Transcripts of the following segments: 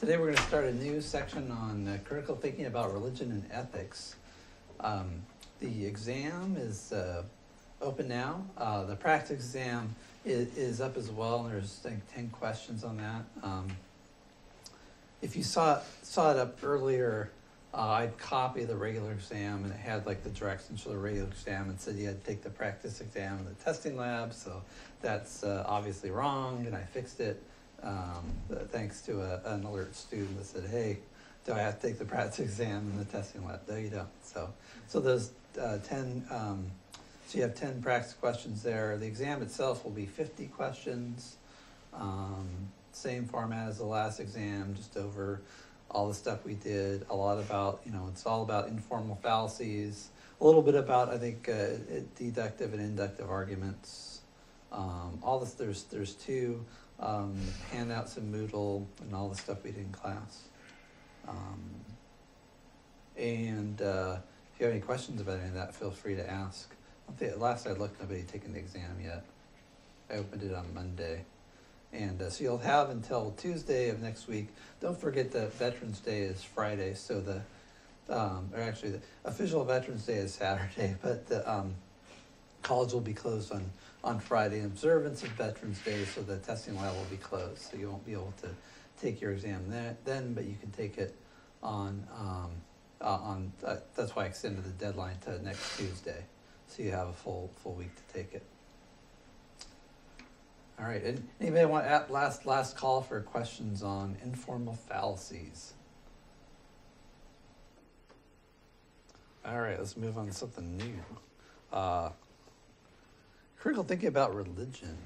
Today we're going to start a new section on critical thinking about religion and ethics. The exam is open now. The practice exam is up as well, and there's like 10 questions on that. If you saw it up earlier, I'd copy the regular exam, and it had like the directions for the regular exam and said you had to take the practice exam in the testing lab, so that's obviously wrong, and I fixed it. Thanks to an alert student that said, hey, do I have to take the practice exam in the testing lab? No, you don't. So those 10, so you have 10 practice questions there. The exam itself will be 50 questions, same format as the last exam, just over all the stuff we did, a lot about, it's all about informal fallacies, a little bit about, I think, deductive and inductive arguments. All this, there's two handouts in Moodle and all the stuff we did in class. And if you have any questions about any of that, feel free to ask. Last I looked, nobody had taken the exam yet. I opened it on Monday. And so you'll have until Tuesday of next week. Don't forget that Veterans Day is Friday, so or actually the official Veterans Day is Saturday, but the college will be closed on Friday in observance of Veterans Day, so the testing lab will be closed. So you won't be able to take your exam then, but you can take it on that's why I extended the deadline to next Tuesday. So you have a full week to take it. All right, and anybody want last call for questions on informal fallacies? All right, let's move on to something new. Critical thinking about religion.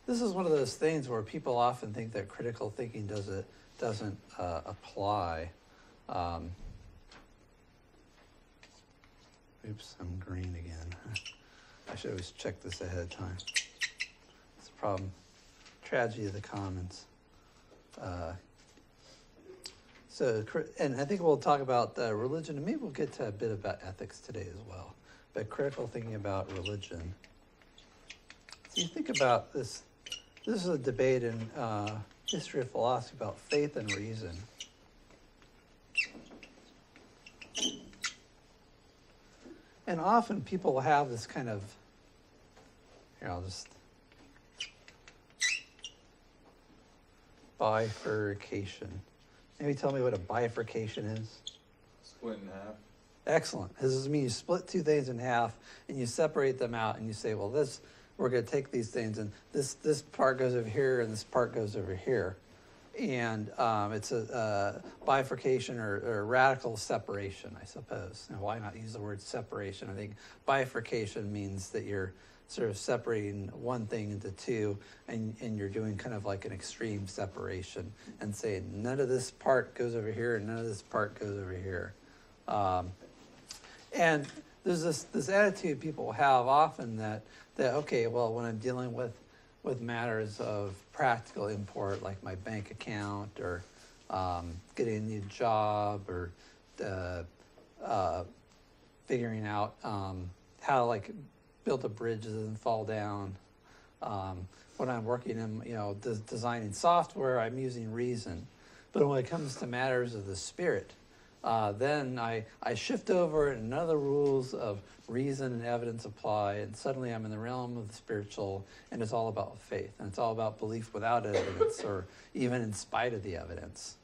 This is one of those things where people often think that critical thinking doesn't apply. Oops, I'm green again. I should always check this ahead of time. It's a problem. Tragedy of the commons. And I think we'll talk about religion, and maybe we'll get to a bit about ethics today as well. But critical thinking about religion. So you think about this. This is a debate in history of philosophy about faith and reason. And often people will have this kind of, here, I'll just, bifurcation. Maybe tell me what a bifurcation is. Split in half. Excellent. This is mean you split two things in half and you separate them out and you say, well, we're going to take these things and this part goes over here and this part goes over here. And it's a bifurcation or radical separation, I suppose. Now, why not use the word separation? I think bifurcation means that you're sort of separating one thing into two, and you're doing kind of like an extreme separation and saying none of this part goes over here and none of this part goes over here. And there's this attitude people have often that okay, well, when I'm dealing with matters of practical import, like my bank account or getting a new job or figuring out how to like build a bridge that doesn't fall down. When I'm working in designing software, I'm using reason. But when it comes to matters of the spirit, then I shift over and none of the rules of reason and evidence apply, and suddenly I'm in the realm of the spiritual, and it's all about faith, and it's all about belief without evidence or even in spite of the evidence.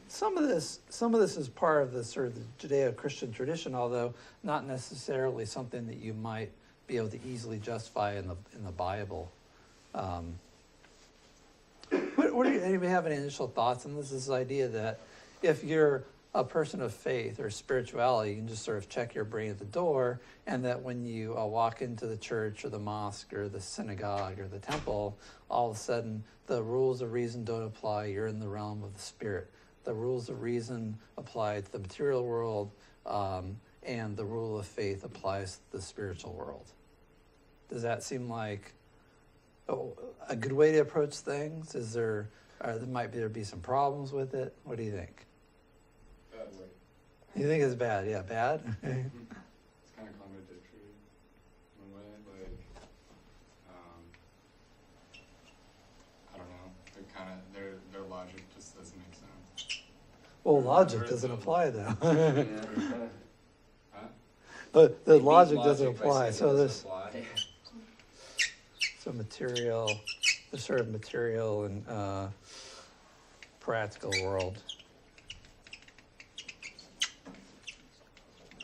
Some of this is part of the sort of the Judeo-Christian tradition, although not necessarily something that you might be able to easily justify in the Bible. Anybody have any initial thoughts on this idea that if you're a person of faith or spirituality, you can just sort of check your brain at the door, and that when you walk into the church or the mosque or the synagogue or the temple, all of a sudden the rules of reason don't apply, you're in the realm of the spirit. The rules of reason apply to the material world, and the rule of faith applies to the spiritual world. Does that seem like a good way to approach things? Might there be some problems with it? What do you think? Bad way. You think it's bad? Yeah, bad? It's kind of contradictory in a way. Like, logic just doesn't make sense. Well, logic doesn't apply though. Huh? But the They beat logic doesn't by apply. saying it So doesn't this, apply. so material, the sort of material and practical world.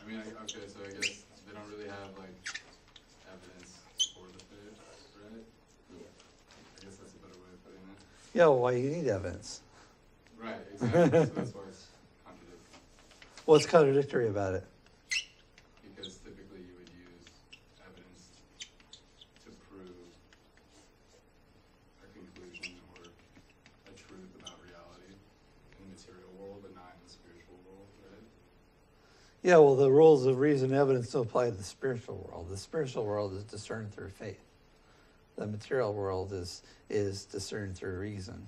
I mean, okay, so I guess they don't really have like evidence for the faith, right? Yeah. I guess that's a better way of putting it. Yeah, well, why you need evidence? Right, exactly. So that's why it's contradictory. What's contradictory about it? Because typically you would use evidence to prove a conclusion or a truth about reality in the material world, but not in the spiritual world, right? Yeah, well, the rules of reason and evidence don't apply to the spiritual world. The spiritual world is discerned through faith. The material world is discerned through reason.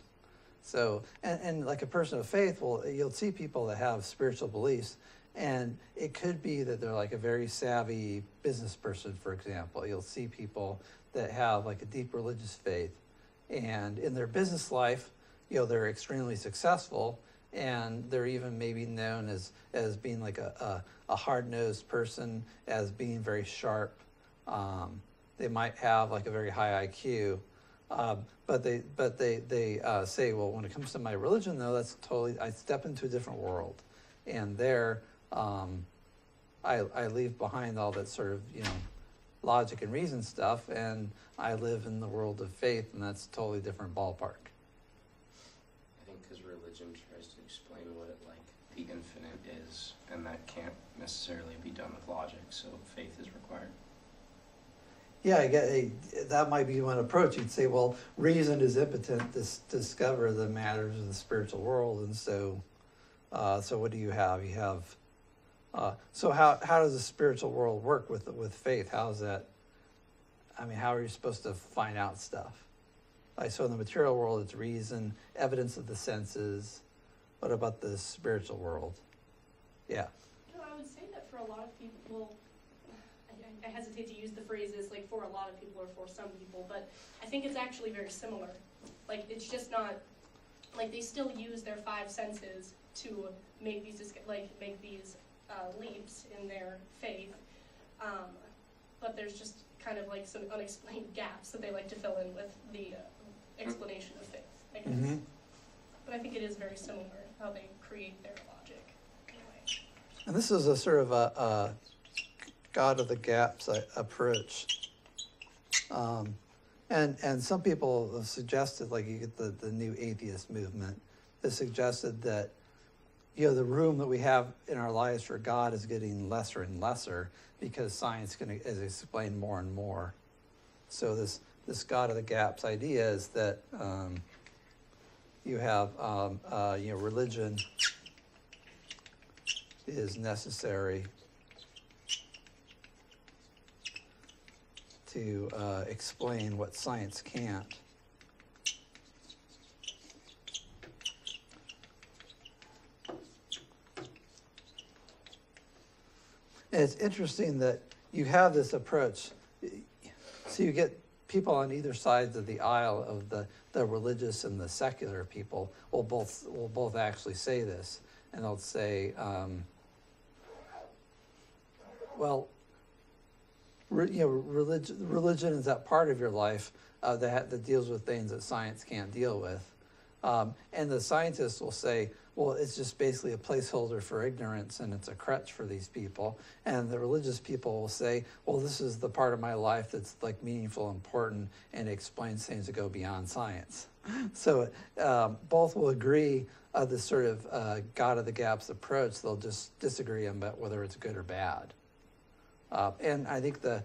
So, and like a person of faith, well, you'll see people that have spiritual beliefs, and it could be that they're like a very savvy business person, for example. You'll see people that have like a deep religious faith, and in their business life, they're extremely successful, and they're even maybe known as being like a hard-nosed person, as being very sharp. They might have like a very high IQ, but they say, well, when it comes to my religion, though, that's totally, I step into a different world, and there I leave behind all that sort of logic and reason stuff, and I live in the world of faith, and that's a totally different ballpark. I think because religion tries to explain what the infinite is, and that can't necessarily be done with logic, so faith is required. Yeah, that might be one approach. You'd say, well, reason is impotent to discover the matters of the spiritual world, and so what do you have? You have so how does the spiritual world work with faith? How is that? I mean, how are you supposed to find out stuff? So in the material world, it's reason, evidence of the senses. What about the spiritual world? Yeah. I would say that for a lot of people, I hesitate to use the phrases like for a lot of people or for some people, but I think it's actually very similar. It's just not, they still use their five senses to make these leaps in their faith, but there's just kind of some unexplained gaps that they like to fill in with the explanation of faith, I guess. Mm-hmm. But I think it is very similar how they create their logic anyway. And this is a sort of a God of the gaps approach. And some people have suggested, you get the new atheist movement, that suggested that, the room that we have in our lives for God is getting lesser and lesser because science is explained more and more. So this God of the gaps idea is that you have, religion is necessary to explain what science can't. And it's interesting that you have this approach. So you get people on either sides of the aisle of the religious and the secular people will both actually say this, and they'll say, religion is that part of your life that deals with things that science can't deal with. And the scientists will say, well, it's just basically a placeholder for ignorance, and it's a crutch for these people. And the religious people will say, well, this is the part of my life that's meaningful, important, and it explains things that go beyond science. So both will agree this sort of God of the gaps approach. They'll just disagree about whether it's good or bad. And I think the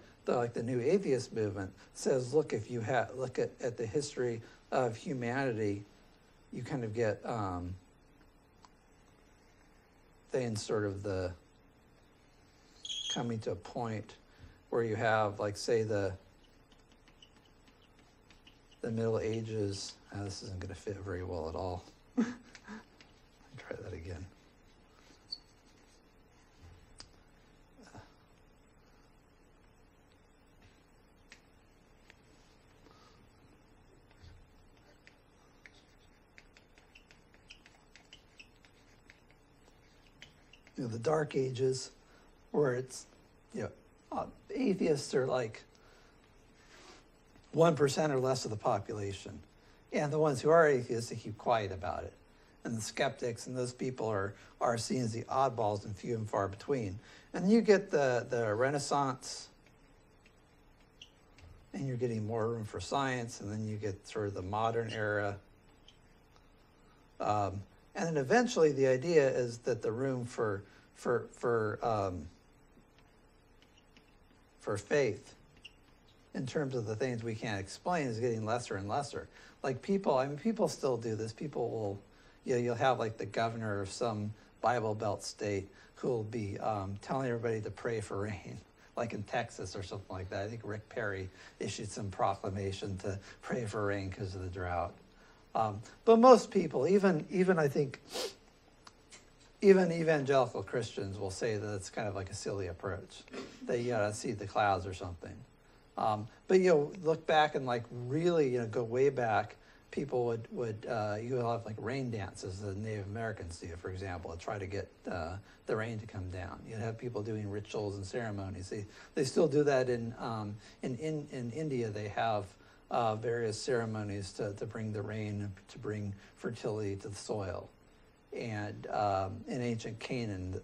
new atheist movement says, look, if you look at the history of humanity, you kind of get things sort of coming to a point where you have, say, the Middle Ages. This isn't going to fit very well at all. Let me try that again. the Dark Ages, where it's, atheists are like 1% or less of the population. And the ones who are atheists, they keep quiet about it. And the skeptics and those people are seen as the oddballs and few and far between. And you get the Renaissance, and you're getting more room for science, and then you get sort of the modern era. And then eventually the idea is that the room for faith in terms of the things we can't explain is getting lesser and lesser. Like people still do this. People will, you'll have like the governor of some Bible Belt state who will be telling everybody to pray for rain, like in Texas or something like that. I think Rick Perry issued some proclamation to pray for rain because of the drought. But most people, even I think, even evangelical Christians will say that it's kind of like a silly approach. That you gotta see the clouds or something. But look back and like really go way back. People would you would have like rain dances that Native Americans do, for example, to try to get the rain to come down. You'd have people doing rituals and ceremonies. They still do that in India. They have various ceremonies to bring the rain, to bring fertility to the soil. And in ancient Canaan,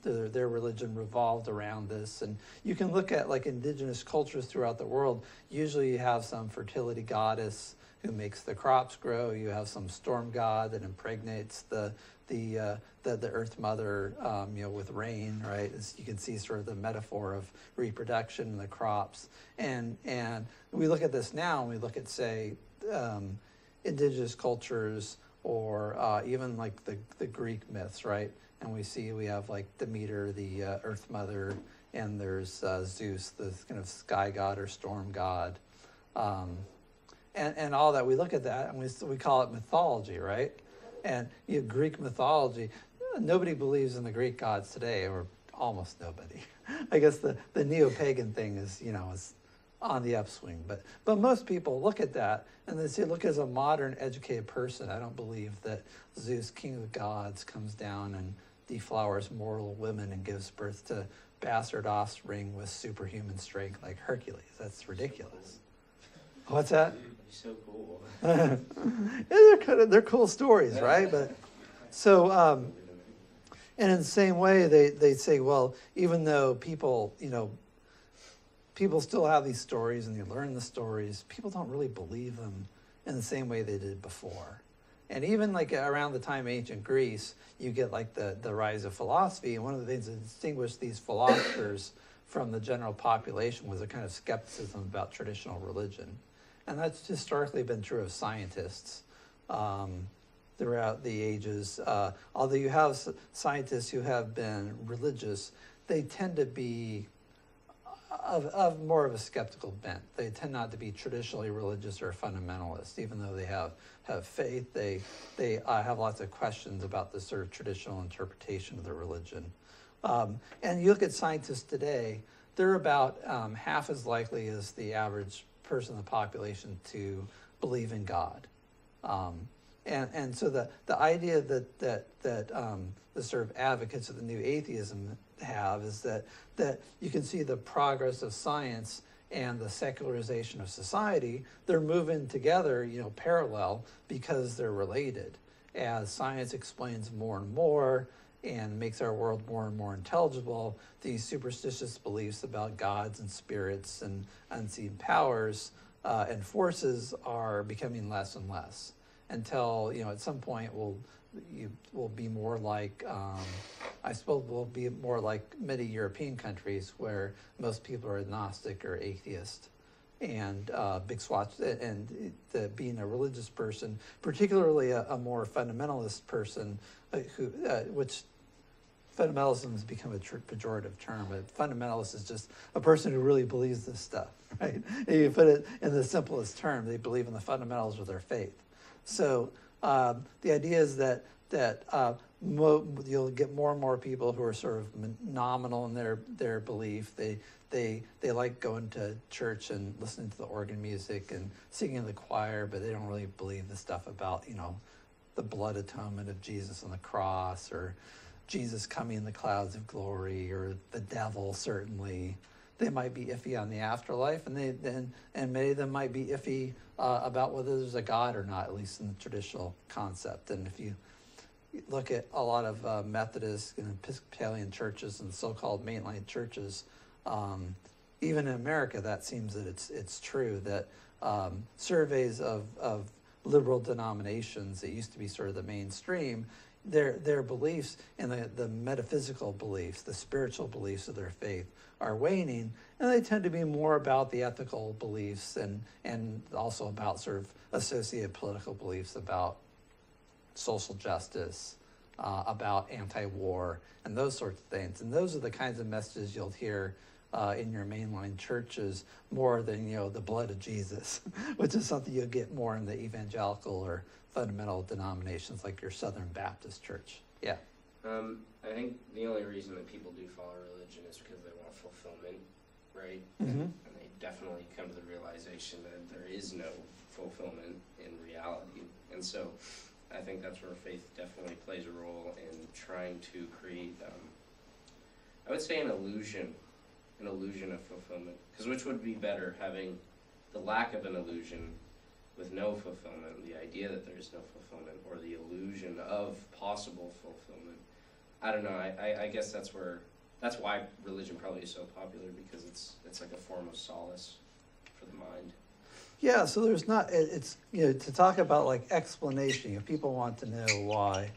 their religion revolved around this. And you can look at like indigenous cultures throughout the world. Usually you have some fertility goddess who makes the crops grow. You have some storm god that impregnates the earth mother, with rain, right? As you can see sort of the metaphor of reproduction and the crops. And we look at this now, and we look at, say, indigenous cultures, or even like the Greek myths, right? And we have like Demeter, the earth mother, and there's Zeus, the kind of sky god or storm god. And all that, we look at that and we call it mythology, right? And Greek mythology, nobody believes in the Greek gods today, or almost nobody. I guess the neo-pagan thing is on the upswing, but most people look at that and they say, look, as a modern educated person, I don't believe that Zeus, king of the gods, comes down and deflowers mortal women and gives birth to bastard offspring with superhuman strength like Hercules. That's ridiculous. What's that? So cool. Yeah, they're cool stories, right? But so, and in the same way, they say, well, even though people still have these stories and they learn the stories, people don't really believe them in the same way they did before. And even like around the time of ancient Greece, you get like the rise of philosophy. And one of the things that distinguished these philosophers from the general population was a kind of skepticism about traditional religion. And that's historically been true of scientists throughout the ages. Although you have scientists who have been religious, they tend to be of more of a skeptical bent. They tend not to be traditionally religious or fundamentalist, even though they have faith. They have lots of questions about the sort of traditional interpretation of the religion. And you look at scientists today, they're about half as likely as the average person in the population to believe in God. And so the idea that the sort of advocates of the new atheism have is that you can see the progress of science and the secularization of society. They're moving together, parallel, because they're related. As science explains more and more and makes our world more and more intelligible, these superstitious beliefs about gods and spirits and unseen powers and forces are becoming less and less, until at some point we'll be more like I suppose we'll be more like many European countries where most people are agnostic or atheist, and big swaths, and being a religious person, particularly a more fundamentalist person, which fundamentalism has become a pejorative term, but fundamentalist is just a person who really believes this stuff, right? If you put it in the simplest term, they believe in the fundamentals of their faith. So the idea is that you'll get more and more people who are sort of nominal in their belief. They like going to church and listening to the organ music and singing in the choir, but they don't really believe the stuff about the blood atonement of Jesus on the cross, or Jesus coming in the clouds of glory, or the devil certainly. They might be iffy on the afterlife, and many of them might be iffy about whether there's a God or not, at least in the traditional concept. And if you look at a lot of Methodist and Episcopalian churches and so-called mainline churches, even in America, that seems that it's true that surveys of liberal denominations that used to be sort of the mainstream, their beliefs and the metaphysical beliefs, the spiritual beliefs of their faith are waning, and they tend to be more about the ethical beliefs and also about sort of associated political beliefs about social justice, about anti-war, and those sorts of things. And those are the kinds of messages you'll hear in your mainline churches more than, the blood of Jesus, which is something you'll get more in the evangelical or fundamental denominations like your Southern Baptist church. Yeah. I think the only reason that people do follow religion is because they want fulfillment, right? Mm-hmm. And they definitely come to the realization that there is no fulfillment in reality. And so I think that's where faith definitely plays a role in trying to create, I would say, an illusion of fulfillment. Because which would be better, having the lack of an illusion with no fulfillment, the idea that there is no fulfillment, or the illusion of possible fulfillment? I don't know. I guess that's why religion probably is so popular, because it's like a form of solace for the mind. Yeah, so there's not, it's, to talk about like explanation, people want to know why,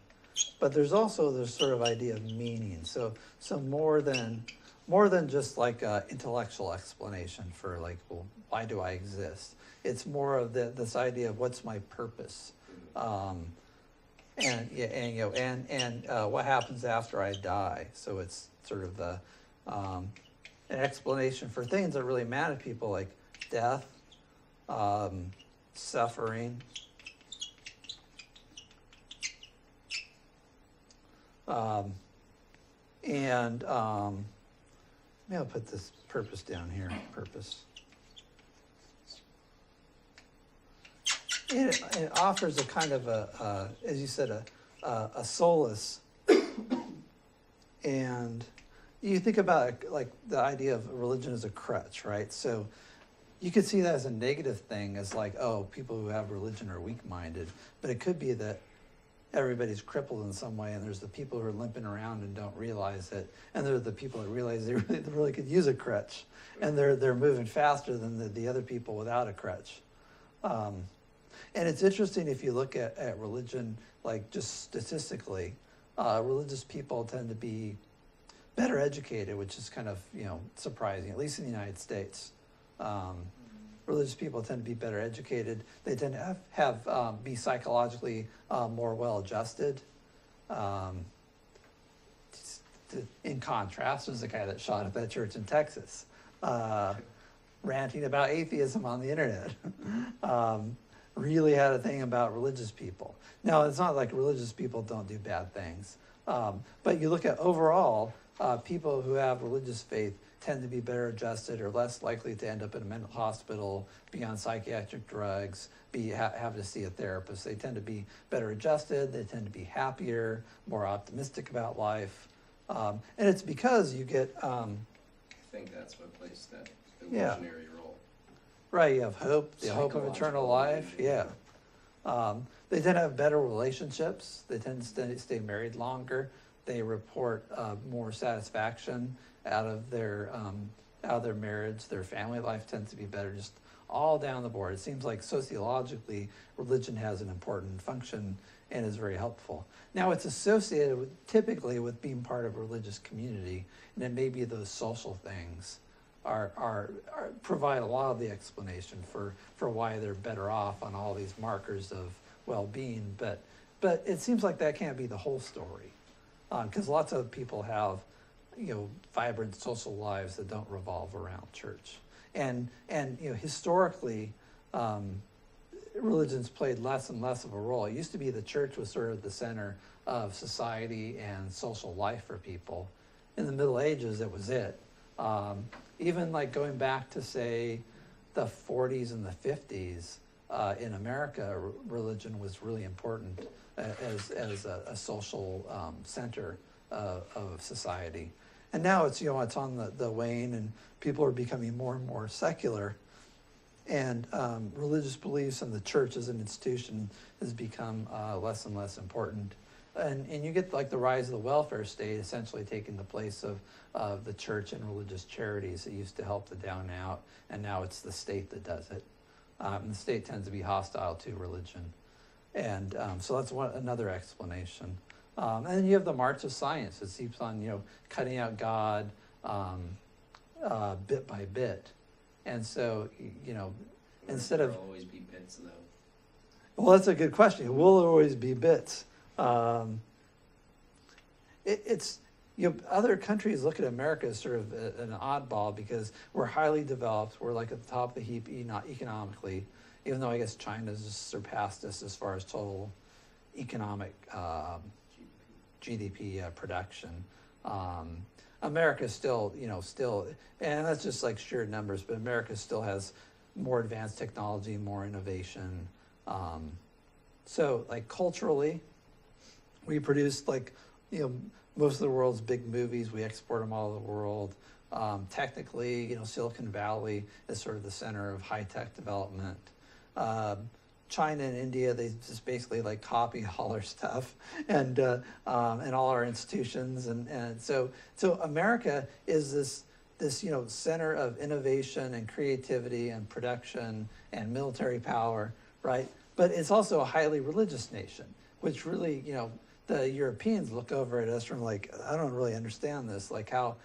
but there's also this sort of idea of meaning. So more than just like intellectual explanation for like, well, why do I exist? It's more of this idea of what's my purpose, and what happens after I die. So it's sort of an explanation for things that really matter to people, like death, suffering, and maybe I'll put this purpose down here. Purpose. It offers a kind of as you said, a solace. And you think about like the idea of religion as a crutch, right? So you could see that as a negative thing, as like, oh, people who have religion are weak-minded. But it could be that everybody's crippled in some way, and there's the people who are limping around and don't realize it, and there are the people that realize they really could use a crutch, and they're moving faster than the other people without a crutch. And it's interesting if you look at religion, like just statistically, religious people tend to be better educated, which is kind of surprising, at least in the United States. Religious people tend to be better educated. They tend to have be psychologically more well-adjusted. In contrast, there's the guy that shot up that church in Texas, ranting about atheism on the internet. Really had a thing about religious people. Now, it's not like religious people don't do bad things, but you look at overall, people who have religious faith tend to be better adjusted or less likely to end up in a mental hospital, be on psychiatric drugs, have to see a therapist. They tend to be better adjusted, they tend to be happier, more optimistic about life. And it's because you get... I think that's what plays that illusionary role. Right, you have hope, the hope of eternal life, yeah. They tend to have better relationships. They tend to stay married longer. They report more satisfaction out of their marriage. Their family life tends to be better, just all down the board. It seems like sociologically, religion has an important function and is very helpful. Now, it's associated typically with being part of a religious community, and it may be those social things provide a lot of the explanation for why they're better off on all these markers of well-being. But it seems like that can't be the whole story, because lots of people have vibrant social lives that don't revolve around church. And historically, religion's played less and less of a role. It used to be the church was sort of the center of society and social life for people. In the Middle Ages, it was it. Even like going back to, say, the 40s and the 50s, in America, religion was really important as a social center of society. And now it's, it's on the wane, and people are becoming more and more secular. And religious beliefs and the church as an institution has become less and less important. And you get like the rise of the welfare state essentially taking the place of the church and religious charities that used to help the down and out, and now it's the state that does it. And the state tends to be hostile to religion. And so that's another explanation. And then you have the march of science. It keeps on, cutting out God bit by bit. And so, instead of... There will always be bits, though. Well, that's a good question. Will there always be bits? It's other countries look at America as sort of an oddball because we're highly developed. We're like at the top of the heap economically, even though I guess China's just surpassed us as far as total economic GDP production. America still, and that's just like sheer numbers, but America still has more advanced technology, more innovation. So like culturally, we produce like, most of the world's big movies. We export them all over the world. Technically, Silicon Valley is sort of the center of high-tech development. China and India, they just basically like copy all our stuff and all our institutions. And so America is this center of innovation and creativity and production and military power, right? But it's also a highly religious nation, which really, the Europeans look over at us from like, I don't really understand this. Like how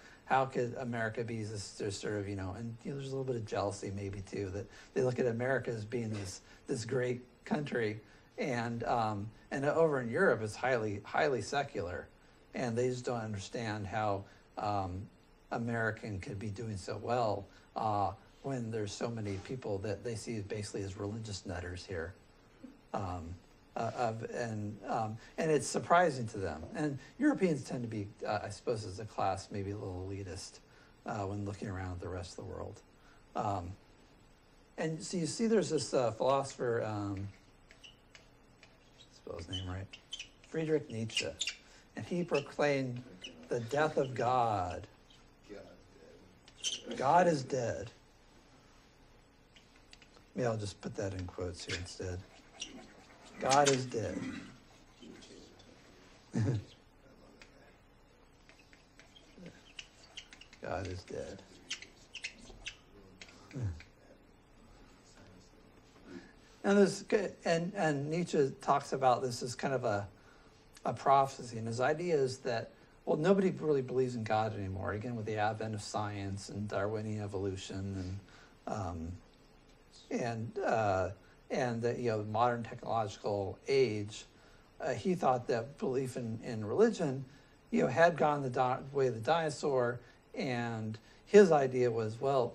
could America be this sort of, and there's a little bit of jealousy maybe too, that they look at America as being this great country, and over in Europe it's highly secular, and they just don't understand how American could be doing so well when there's so many people that they see basically as religious nutters here. And it's surprising to them. And Europeans tend to be, I suppose, as a class, maybe a little elitist when looking around at the rest of the world. And so you see, there's this philosopher, spell his name right, Friedrich Nietzsche, and he proclaimed the death of God. God is dead. Maybe I'll just put that in quotes here instead. God is dead. God is dead. And Nietzsche talks about this as kind of a prophecy, and his idea is that, well, nobody really believes in God anymore. Again, with the advent of science and Darwinian evolution and the modern technological age, he thought that belief in religion, had gone the way of the dinosaur, and his idea was, well,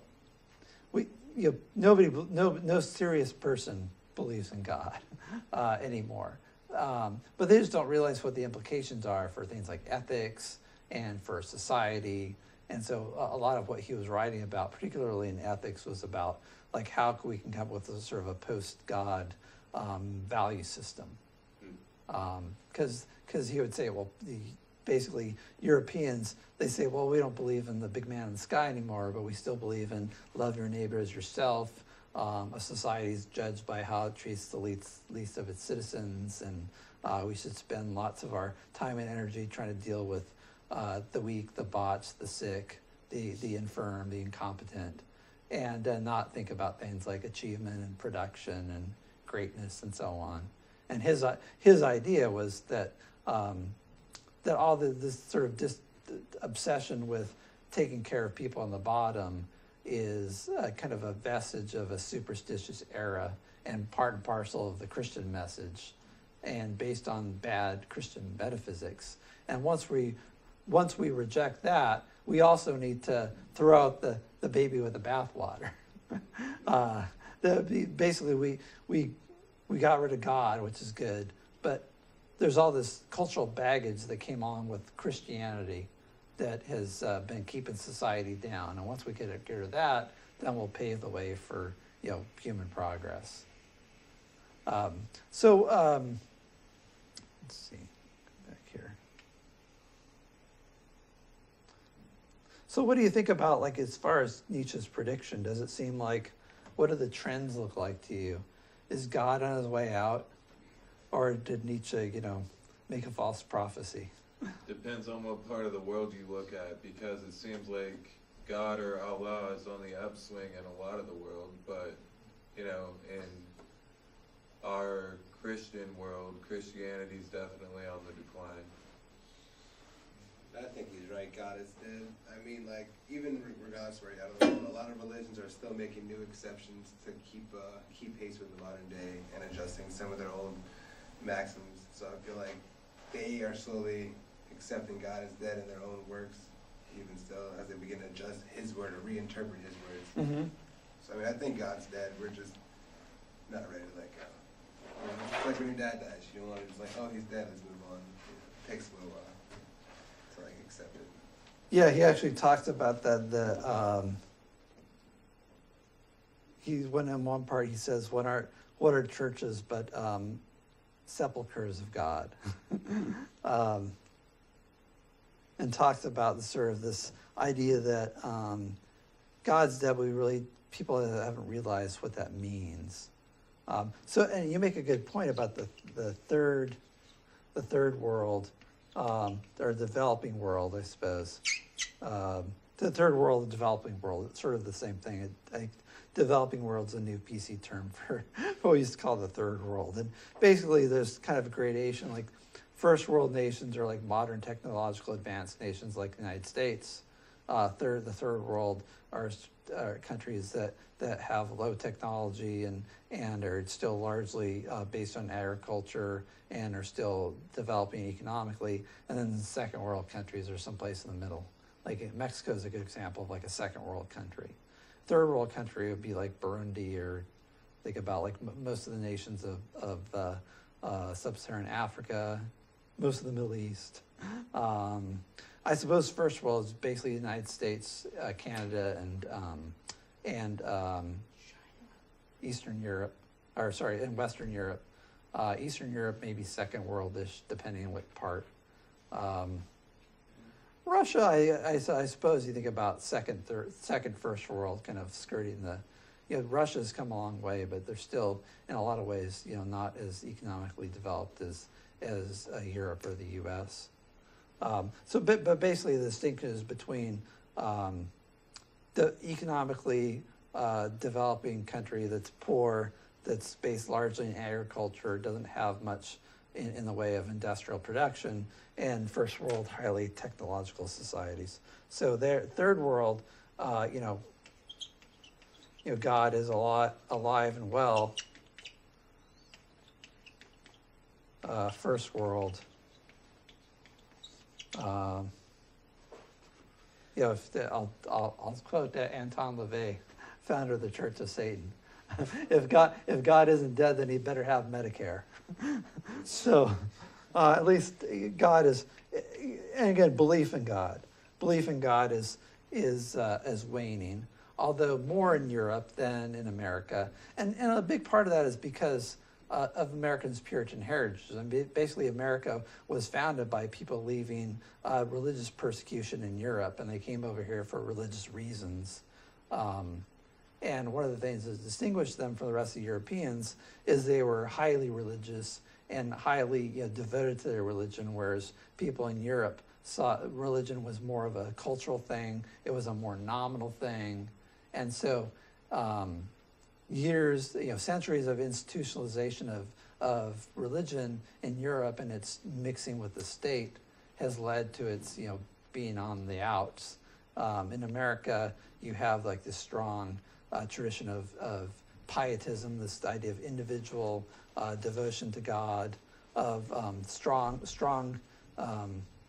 no serious person believes in God anymore, but they just don't realize what the implications are for things like ethics and for society. And so a lot of what he was writing about, particularly in ethics, was about like how we can come up with a sort of a post-God value system. Because he would say, well, basically Europeans, they say, well, we don't believe in the big man in the sky anymore, but we still believe in love your neighbor as yourself. A society is judged by how it treats the least of its citizens, and we should spend lots of our time and energy trying to deal with the weak, the botched, the sick, the infirm, the incompetent, and not think about things like achievement and production and greatness and so on. And his idea was that that all this sort of obsession with taking care of people on the bottom is kind of a vestige of a superstitious era and part and parcel of the Christian message, and based on bad Christian metaphysics. And once we reject that, we also need to throw out the baby with the bathwater. Basically, we got rid of God, which is good, but there's all this cultural baggage that came along with Christianity that has been keeping society down. And once we get rid of that, then we'll pave the way for human progress. Let's see, back here. So what do you think about, like, as far as Nietzsche's prediction? Does it seem like, what do the trends look like to you? Is God on his way out? Or did Nietzsche, make a false prophecy? Depends on what part of the world you look at, because it seems like God or Allah is on the upswing in a lot of the world, but, in our Christian world, Christianity is definitely on the decline. I think he's right. God is dead. I mean, like, even regardless where I don't know, a lot of religions are still making new exceptions to keep pace with the modern day and adjusting some of their old maxims. So I feel like they are slowly accepting God as dead in their own works, even still, as they begin to adjust his word or reinterpret his words. Mm-hmm. So I mean, I think God's dead. We're just not ready to let go. It's like when your dad dies, you don't want to just like, oh, he's dead, let's move on. It takes a little while to like accept it. Yeah, he actually talked about that. When in one part he says, "What are churches but sepulchres of God?" And talks about this idea that God's dead. People haven't realized what that means. And you make a good point about the third world, or developing world, I suppose. The third world, the developing world, it's sort of the same thing. I think developing world's a new PC term for what we used to call the third world. And basically there's kind of a gradation, like first world nations are like modern technological advanced nations like the United States. The third world are countries that have low technology and are still largely based on agriculture and are still developing economically. And then the second world countries are someplace in the middle. Like Mexico is a good example of like a second world country. Third world country would be like Burundi, or think about like most of the nations of sub-Saharan Africa, most of the Middle East. I suppose first world is basically the United States, Canada, and Eastern Europe, and Western Europe. Eastern Europe may be second world-ish, depending on what part. Russia, I suppose you think about second, first world, kind of skirting Russia's come a long way, but they're still, in a lot of ways, not as economically developed as Europe or the U.S. But basically the distinction is between the economically developing country that's poor, that's based largely in agriculture, doesn't have much in the way of industrial production, and first world highly technological societies. So third world, God is alive and well. First world, I'll quote Anton LaVey, founder of the Church of Satan. If God isn't dead, then he better have Medicare. So, at least God is, and again, belief in God is waning. Although more in Europe than in America, and a big part of that is because of Americans' Puritan heritage. I mean, basically, America was founded by people leaving religious persecution in Europe, and they came over here for religious reasons. And one of the things that distinguished them from the rest of the Europeans is they were highly religious and highly devoted to their religion, whereas people in Europe saw religion was more of a cultural thing. It was a more nominal thing. And so centuries of institutionalization of religion in Europe and its mixing with the state has led to its being on the outs. In America, you have like this strong tradition of pietism, this idea of individual devotion to God, of strong.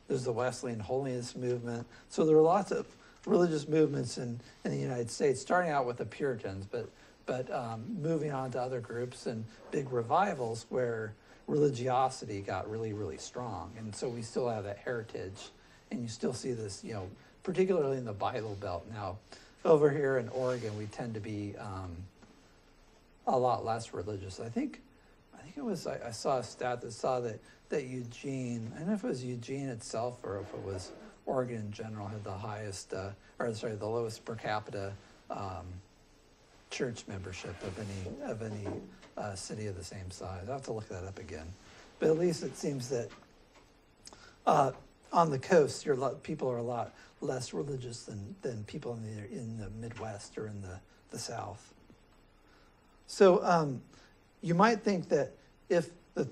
There's the Wesleyan holiness movement. So there are lots of religious movements in the United States, starting out with the Puritans, but moving on to other groups and big revivals where religiosity got really, really strong. And so we still have that heritage, and you still see this, particularly in the Bible Belt. Now, over here in Oregon, we tend to be a lot less religious. I think it was, I saw a stat that saw that Eugene, I don't know if it was Eugene itself or if it was Oregon in general had the highest, the lowest per capita church membership of any city of the same size. I'll have to look that up again. But at least it seems that on the coast, people are a lot less religious than people in the Midwest or in the South. So you might think that if as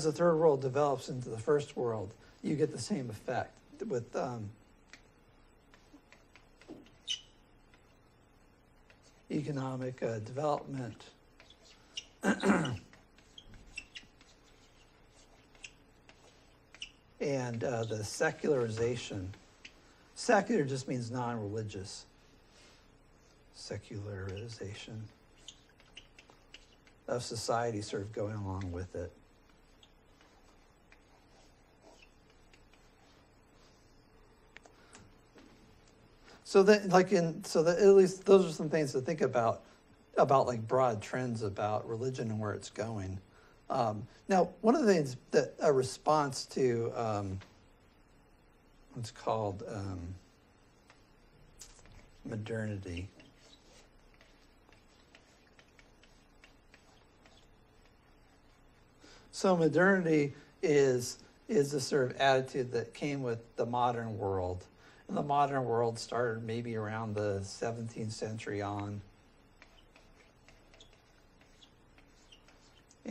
the third world develops into the first world, you get the same effect with economic development. And the secularization. Secular just means non-religious. Secularization of society sort of going along with it. So that, at least those are some things to think about like broad trends about religion and where it's going. Now, one of the things that a response to what's called modernity. So modernity is the sort of attitude that came with the modern world. And the modern world started maybe around the 17th century on.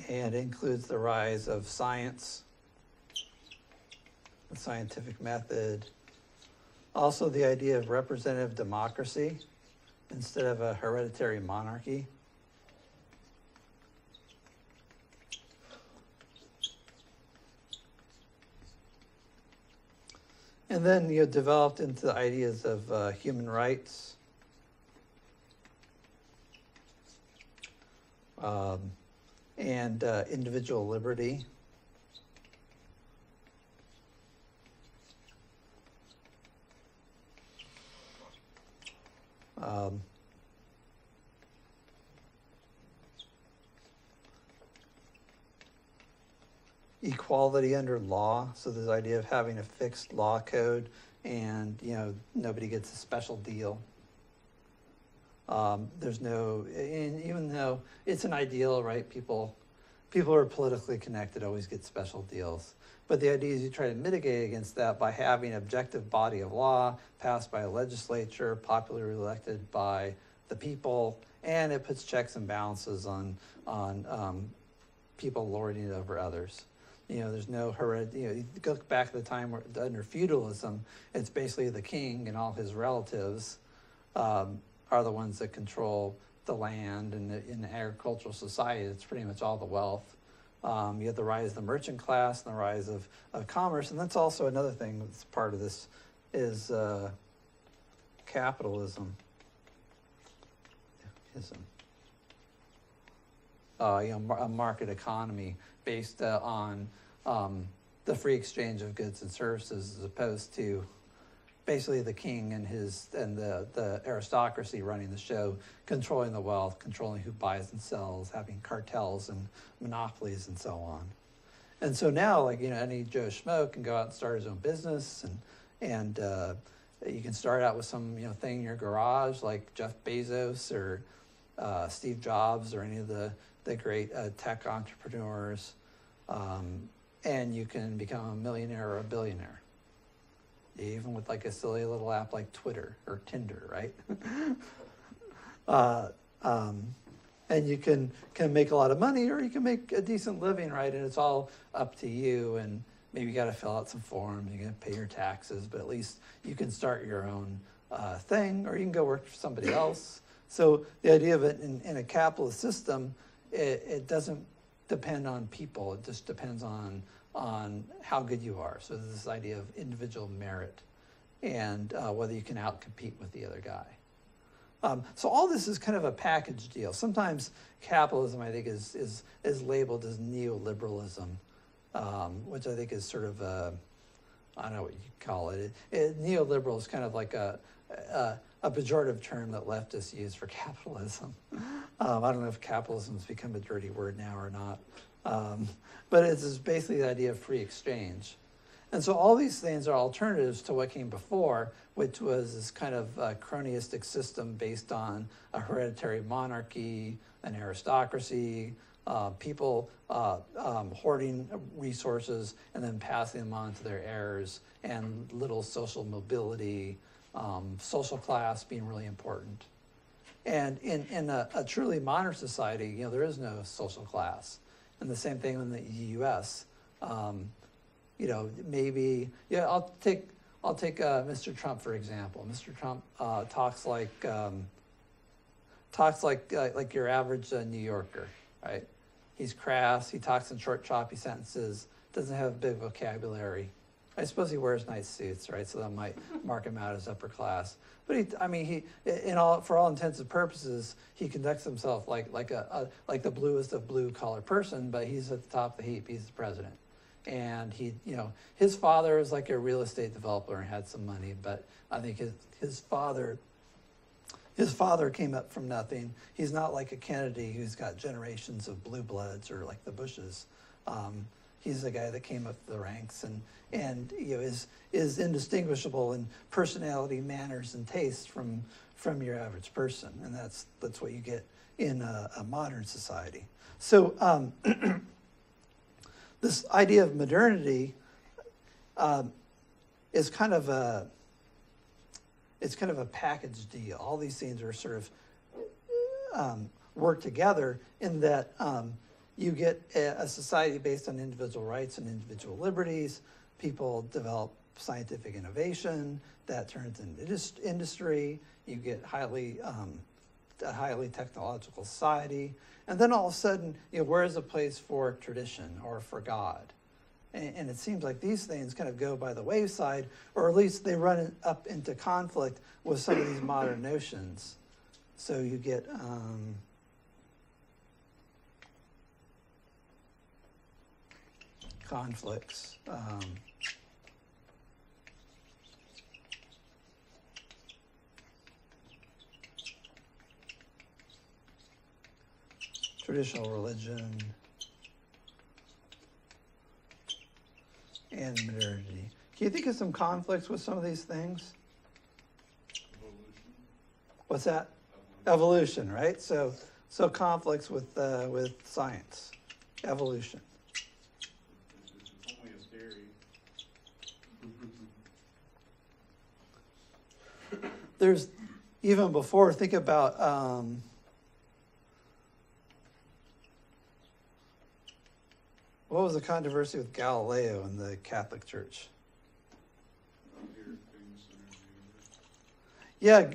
And it includes the rise of science, the scientific method, also the idea of representative democracy instead of a hereditary monarchy. And then developed into the ideas of human rights, and individual liberty. Equality under law, so this idea of having a fixed law code and nobody gets a special deal. There's no, and even though it's an ideal, right? People who are politically connected always get special deals. But the idea is you try to mitigate against that by having an objective body of law passed by a legislature, popularly elected by the people, and it puts checks and balances on people lording it over others. There's no heredity. You go back to the time where under feudalism, it's basically the king and all his relatives are the ones that control the land, and in the agricultural society, it's pretty much all the wealth. You have the rise of the merchant class and the rise of commerce, and that's also another thing that's part of this is capitalism. A market economy based on the free exchange of goods and services, as opposed to basically the king and the aristocracy running the show, controlling the wealth, controlling who buys and sells, having cartels and monopolies and so on. And so now, any Joe Schmo can go out and start his own business, and you can start out with some thing in your garage, like Jeff Bezos or Steve Jobs or any of the great tech entrepreneurs, and you can become a millionaire or a billionaire, even with a silly little app like Twitter or Tinder, right? And you can make a lot of money, or you can make a decent living, right? And it's all up to you. And maybe you got to fill out some forms, you got to pay your taxes, but at least you can start your own thing, or you can go work for somebody else. So the idea of it in a capitalist system, it doesn't depend on people. It just depends on how good you are. So there's this idea of individual merit and whether you can outcompete with the other guy. So all this is kind of a package deal. Sometimes capitalism, I think, is labeled as neoliberalism, which I think is sort of I don't know what you call it. Neoliberal is kind of like a pejorative term that leftists use for capitalism. I don't know if capitalism has become a dirty word now or not. But it's basically the idea of free exchange. And so all these things are alternatives to what came before, which was this kind of cronyistic system based on a hereditary monarchy, an aristocracy, people hoarding resources and then passing them on to their heirs, and little social mobility, social class being really important. And in a truly modern society, you know, there is no social class. And the same thing in the U.S. You know, maybe, yeah, I'll take Mr. Trump for example. Mr. Trump talks like your average New Yorker, right? He's crass. He talks in short, choppy sentences. Doesn't have a big vocabulary. I suppose he wears nice suits, right? So that might mark him out as upper class. But for all intents and purposes, he conducts himself like the bluest of blue collar person. But he's at the top of the heap. He's the president, and his father is like a real estate developer and had some money. But I think his father came up from nothing. He's not like a Kennedy who's got generations of blue bloods or like the Bushes. He's the guy that came up the ranks and is indistinguishable in personality, manners, and taste from your average person, and that's what you get in a modern society. So this idea of modernity is kind of a package deal. All these things are sort of work together in that you get a society based on individual rights and individual liberties. People develop scientific innovation that turns into industry. You get a highly technological society, and then all of a sudden, where is a place for tradition or for God? And it seems like these things kind of go by the wayside, or at least they run up into conflict with some of these modern notions. So you get conflicts. Traditional religion and modernity. Can you think of some conflicts with some of these things? Evolution. What's that? Evolution, right? So conflicts with science, evolution. It's only a theory. There's even before. Think about. What was the controversy with Galileo in the Catholic Church? Yeah,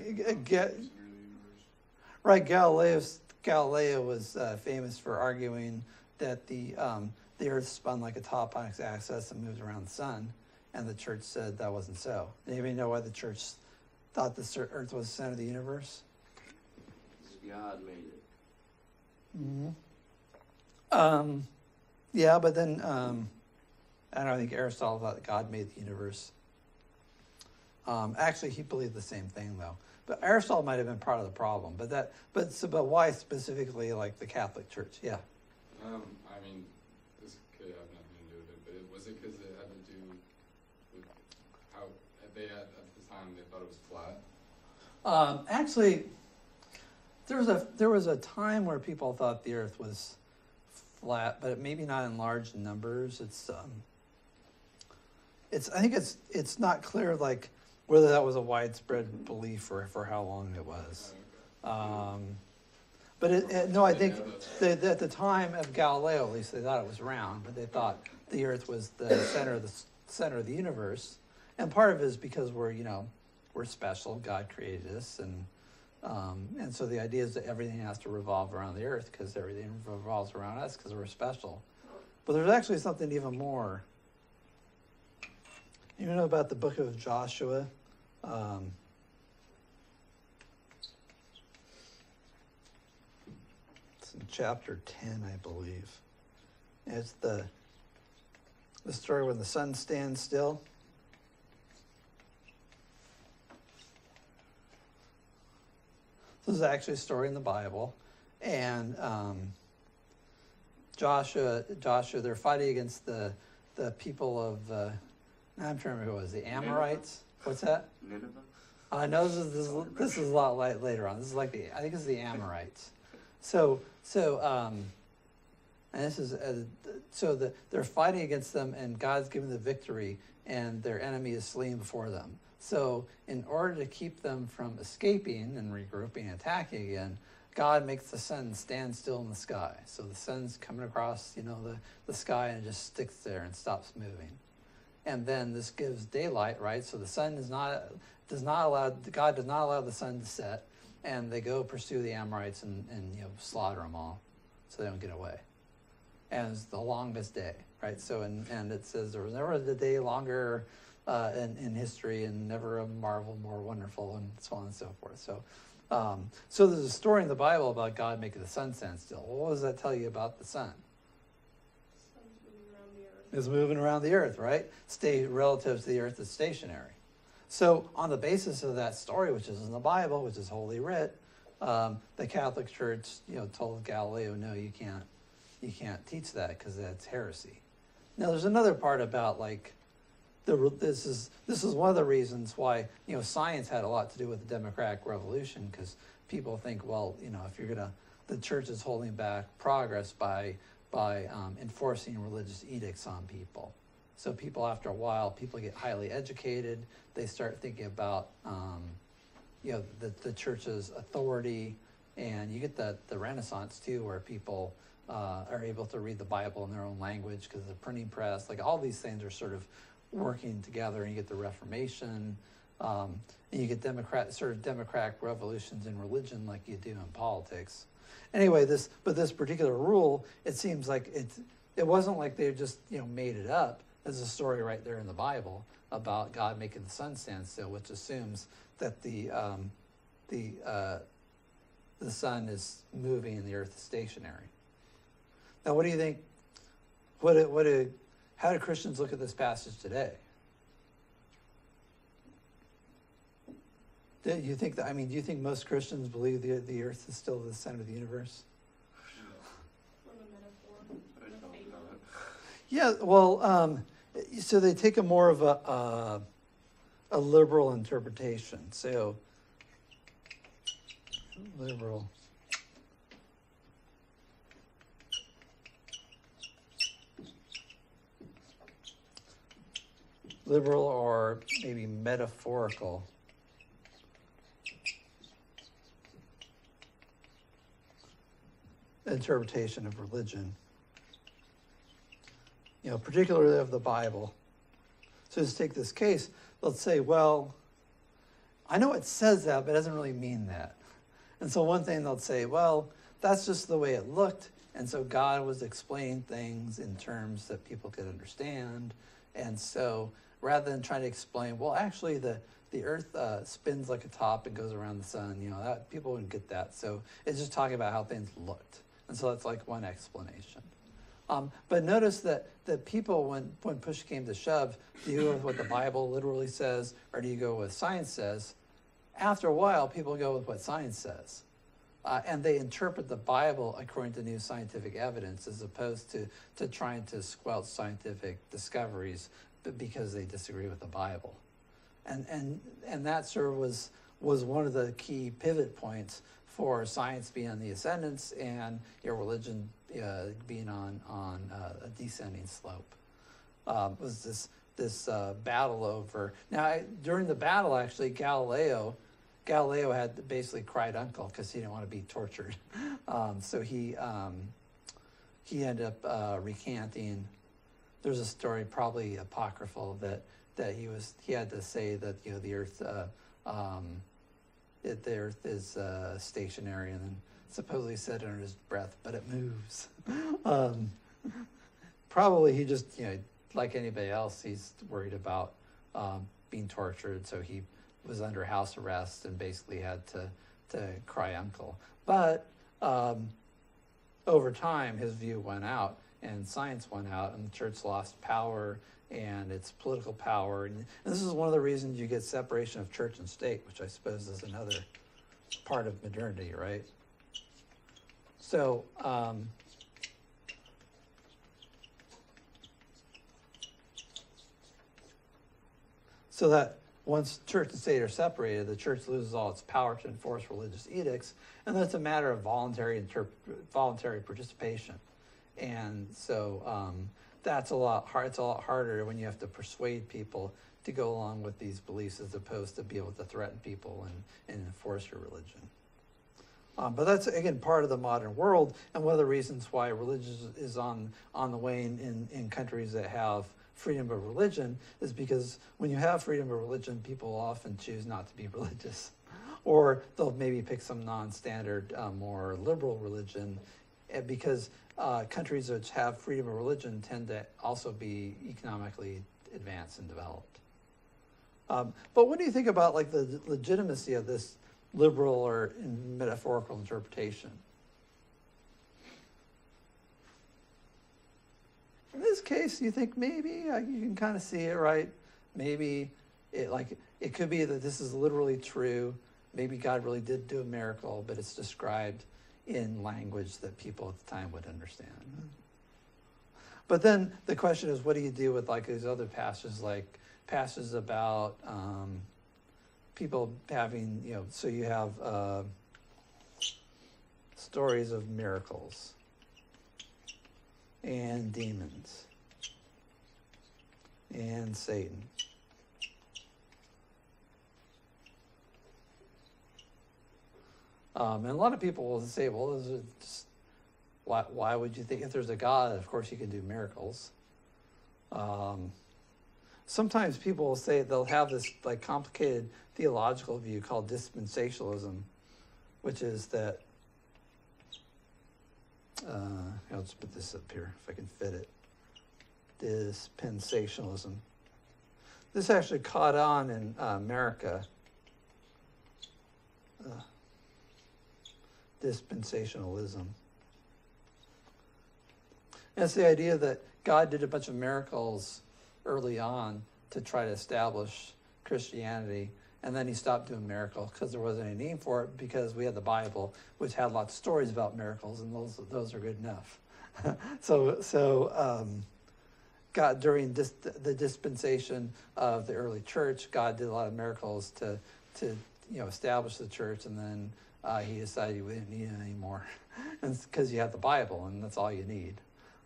right. Galileo was famous for arguing that the Earth spun like a top on its axis and moved around the sun, and the Church said that wasn't so. Anybody know why the Church thought the Earth was the center of the universe? God made it. Mm-hmm. Yeah, but then I think Aristotle thought that God made the universe. Actually, he believed the same thing though. But Aristotle might have been part of the problem. But why specifically like the Catholic Church? Yeah. I mean, this could have nothing to do with it, but was it because it had to do with how they at the time they thought it was flat? Actually, there was a time where people thought the Earth was flat, but maybe not in large numbers. I think it's not clear like whether that was a widespread belief or for how long it was. But no, I think that at the time of Galileo, at least they thought it was round, but they thought the Earth was the center of the universe, and part of it is because we're special. God created us, and so the idea is that everything has to revolve around the Earth because everything revolves around us because we're special. But there's actually something even more. You know about the book of Joshua? It's in chapter 10, I believe. It's the story when the sun stands still. This is actually a story in the Bible, and Joshua, they're fighting against the people of I'm trying to remember who it was. The Amorites. What's that? Nineveh? No, this is a lot later on. This is like I think it's the Amorites. So and this is they're fighting against them, and God's given the victory, and their enemy is slain before them. So in order to keep them from escaping and regrouping and attacking again, God makes the sun stand still in the sky. So the sun's coming across, the sky, and it just sticks there and stops moving. And then this gives daylight, right? So the sun God does not allow the sun to set, and they go pursue the Amorites and slaughter them all, so they don't get away. And it's the longest day, right? So and it says there was never a day longer in history, and never a marvel more wonderful, and so on and so forth. So there's a story in the Bible about God making the sun stand still. Well, what does that tell you about the sun? Sun's moving around the earth. It's moving around the earth, right? Stay relative to the earth is stationary. So on the basis of that story, which is in the Bible, which is Holy Writ, the Catholic Church, told Galileo, no, you can't teach that because that's heresy. Now, there's another part about this is one of the reasons why science had a lot to do with the Democratic Revolution, because people think, well, if the church is holding back progress by enforcing religious edicts on people. So people, after a while, people get highly educated. They start thinking about the church's authority, and you get the Renaissance too, where people are able to read the Bible in their own language because of the printing press. Like all these things are sort of working together, and you get the Reformation, and you get democratic revolutions in religion like you do in politics. Anyway, this particular rule, it seems like it wasn't like they just made it up. There's a story right there in the Bible about God making the sun stand still, which assumes that the sun is moving and the earth is stationary. Now, what do you think? How do Christians look at this passage today? Do you think most Christians believe the earth is still the center of the universe? From a metaphor. I don't know. Yeah, well, so they take a more of a liberal interpretation. So, liberal. Liberal or maybe metaphorical interpretation of religion, particularly of the Bible. So just take this case. Let's say, well, I know it says that, but it doesn't really mean that. And so one thing they'll say, well, that's just the way it looked, and so God was explaining things in terms that people could understand. And so rather than trying to explain, well, actually the earth spins like a top and goes around the sun, that people wouldn't get that. So it's just talking about how things looked. And so that's like one explanation. But notice that people, when push came to shove, do you go with what the Bible literally says, or do you go with science says? After a while, people go with what science says. And they interpret the Bible according to new scientific evidence, as opposed to trying to squelch scientific discoveries because they disagree with the Bible. And that sort of was one of the key pivot points for science being on the ascendance and your religion being on a descending slope. Was this battle over. Now, during the battle, actually, Galileo had basically cried uncle because he didn't want to be tortured. So he ended up recanting. There's a story, probably apocryphal, that he had to say that the earth is stationary, and then supposedly said under his breath, but it moves. Probably he just like anybody else, he's worried about being tortured, so he was under house arrest and basically had to cry uncle. But over time, his view went out, and science went out, and the church lost power and its political power. And this is one of the reasons you get separation of church and state, which I suppose is another part of modernity, right? So, so that once church and state are separated, the church loses all its power to enforce religious edicts, and that's a matter of voluntary participation. And so that's a lot hard. It's a lot harder when you have to persuade people to go along with these beliefs as opposed to be able to threaten people and enforce your religion. But that's, again, part of the modern world, and one of the reasons why religion is on the wane in countries that have freedom of religion is because when you have freedom of religion, people often choose not to be religious. Or they'll maybe pick some non-standard, more liberal religion, because countries which have freedom of religion tend to also be economically advanced and developed. But what do you think about like the legitimacy of this liberal or metaphorical interpretation? In this case, you think maybe you can kind of see it, right? Maybe it could be that this is literally true. Maybe God really did do a miracle, but it's described in language that people at the time would understand. But then the question is, what do you do with like these other passages, like passages about people having, so you have stories of miracles and demons and Satan. And a lot of people will say, well, why would you think, if there's a God, of course he can do miracles. Sometimes people will say they'll have this like complicated theological view called dispensationalism, which is that, I'll just put this up here if I can fit it. Dispensationalism. This actually caught on in America. Dispensationalism. And it's the idea that God did a bunch of miracles early on to try to establish Christianity, and then he stopped doing miracles because there wasn't any need for it, because we had the Bible, which had lots of stories about miracles, and those are good enough. So God, during the dispensation of the early church, God did a lot of miracles to establish the church, and then he decided he didn't need it anymore, and because you have the Bible, and that's all you need.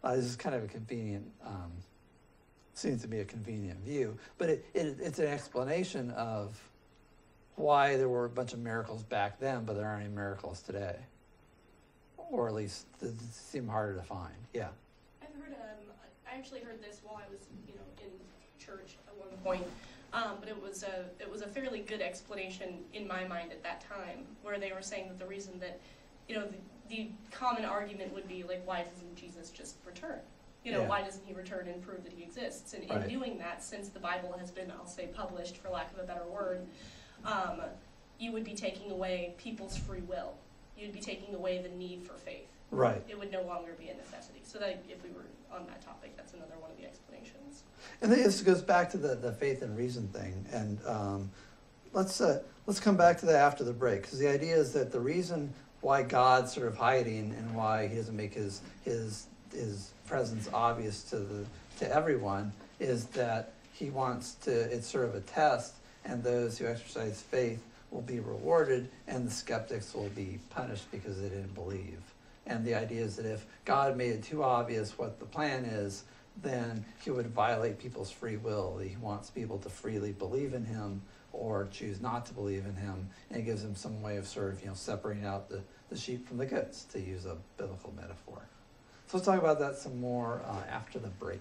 This is kind of a convenient, seems to be a convenient view, but it's an explanation of why there were a bunch of miracles back then, but there aren't any miracles today, or at least they seem harder to find. Yeah. I actually heard this while I was, in church at one point. But it was a fairly good explanation in my mind at that time, where they were saying that the reason that, the common argument would be like, why doesn't Jesus just return? Why doesn't he return and prove that he exists? And in doing that, since the Bible has been, I'll say, published, for lack of a better word, you would be taking away people's free will. You'd be taking away the need for faith. Right. It would no longer be a necessity. So that if we were on that topic, that's another one of the explanations. And this goes back to the faith and reason thing. And let's come back to that after the break, because the idea is that the reason why God's sort of hiding and why he doesn't make his presence obvious to everyone is that he wants to, it's sort of a test, and those who exercise faith will be rewarded, and the skeptics will be punished because they didn't believe. And the idea is that if God made it too obvious what the plan is, then he would violate people's free will. He wants people to freely believe in him or choose not to believe in him, and it gives him some way of sort of, separating out the sheep from the goats, to use a biblical metaphor. So let's talk about that some more after the break.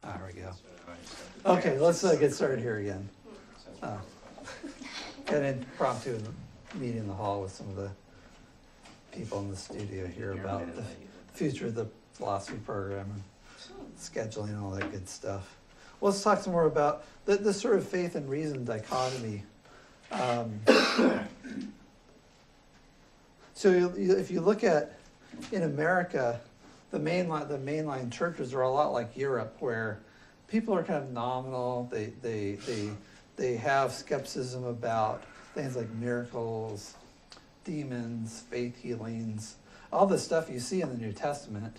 There we go. So, Okay, let's get started here again. sounds Got an impromptu meeting in the hall with some of the people in the studio here You're a about minute the late. future of the philosophy program and scheduling and all that good stuff. Well, let's talk some more about the sort of faith and reason dichotomy. So if you look at, in America, the mainline churches are a lot like Europe, where people are kind of nominal. They have skepticism about things like miracles, demons, faith healings, all the stuff you see in the New Testament,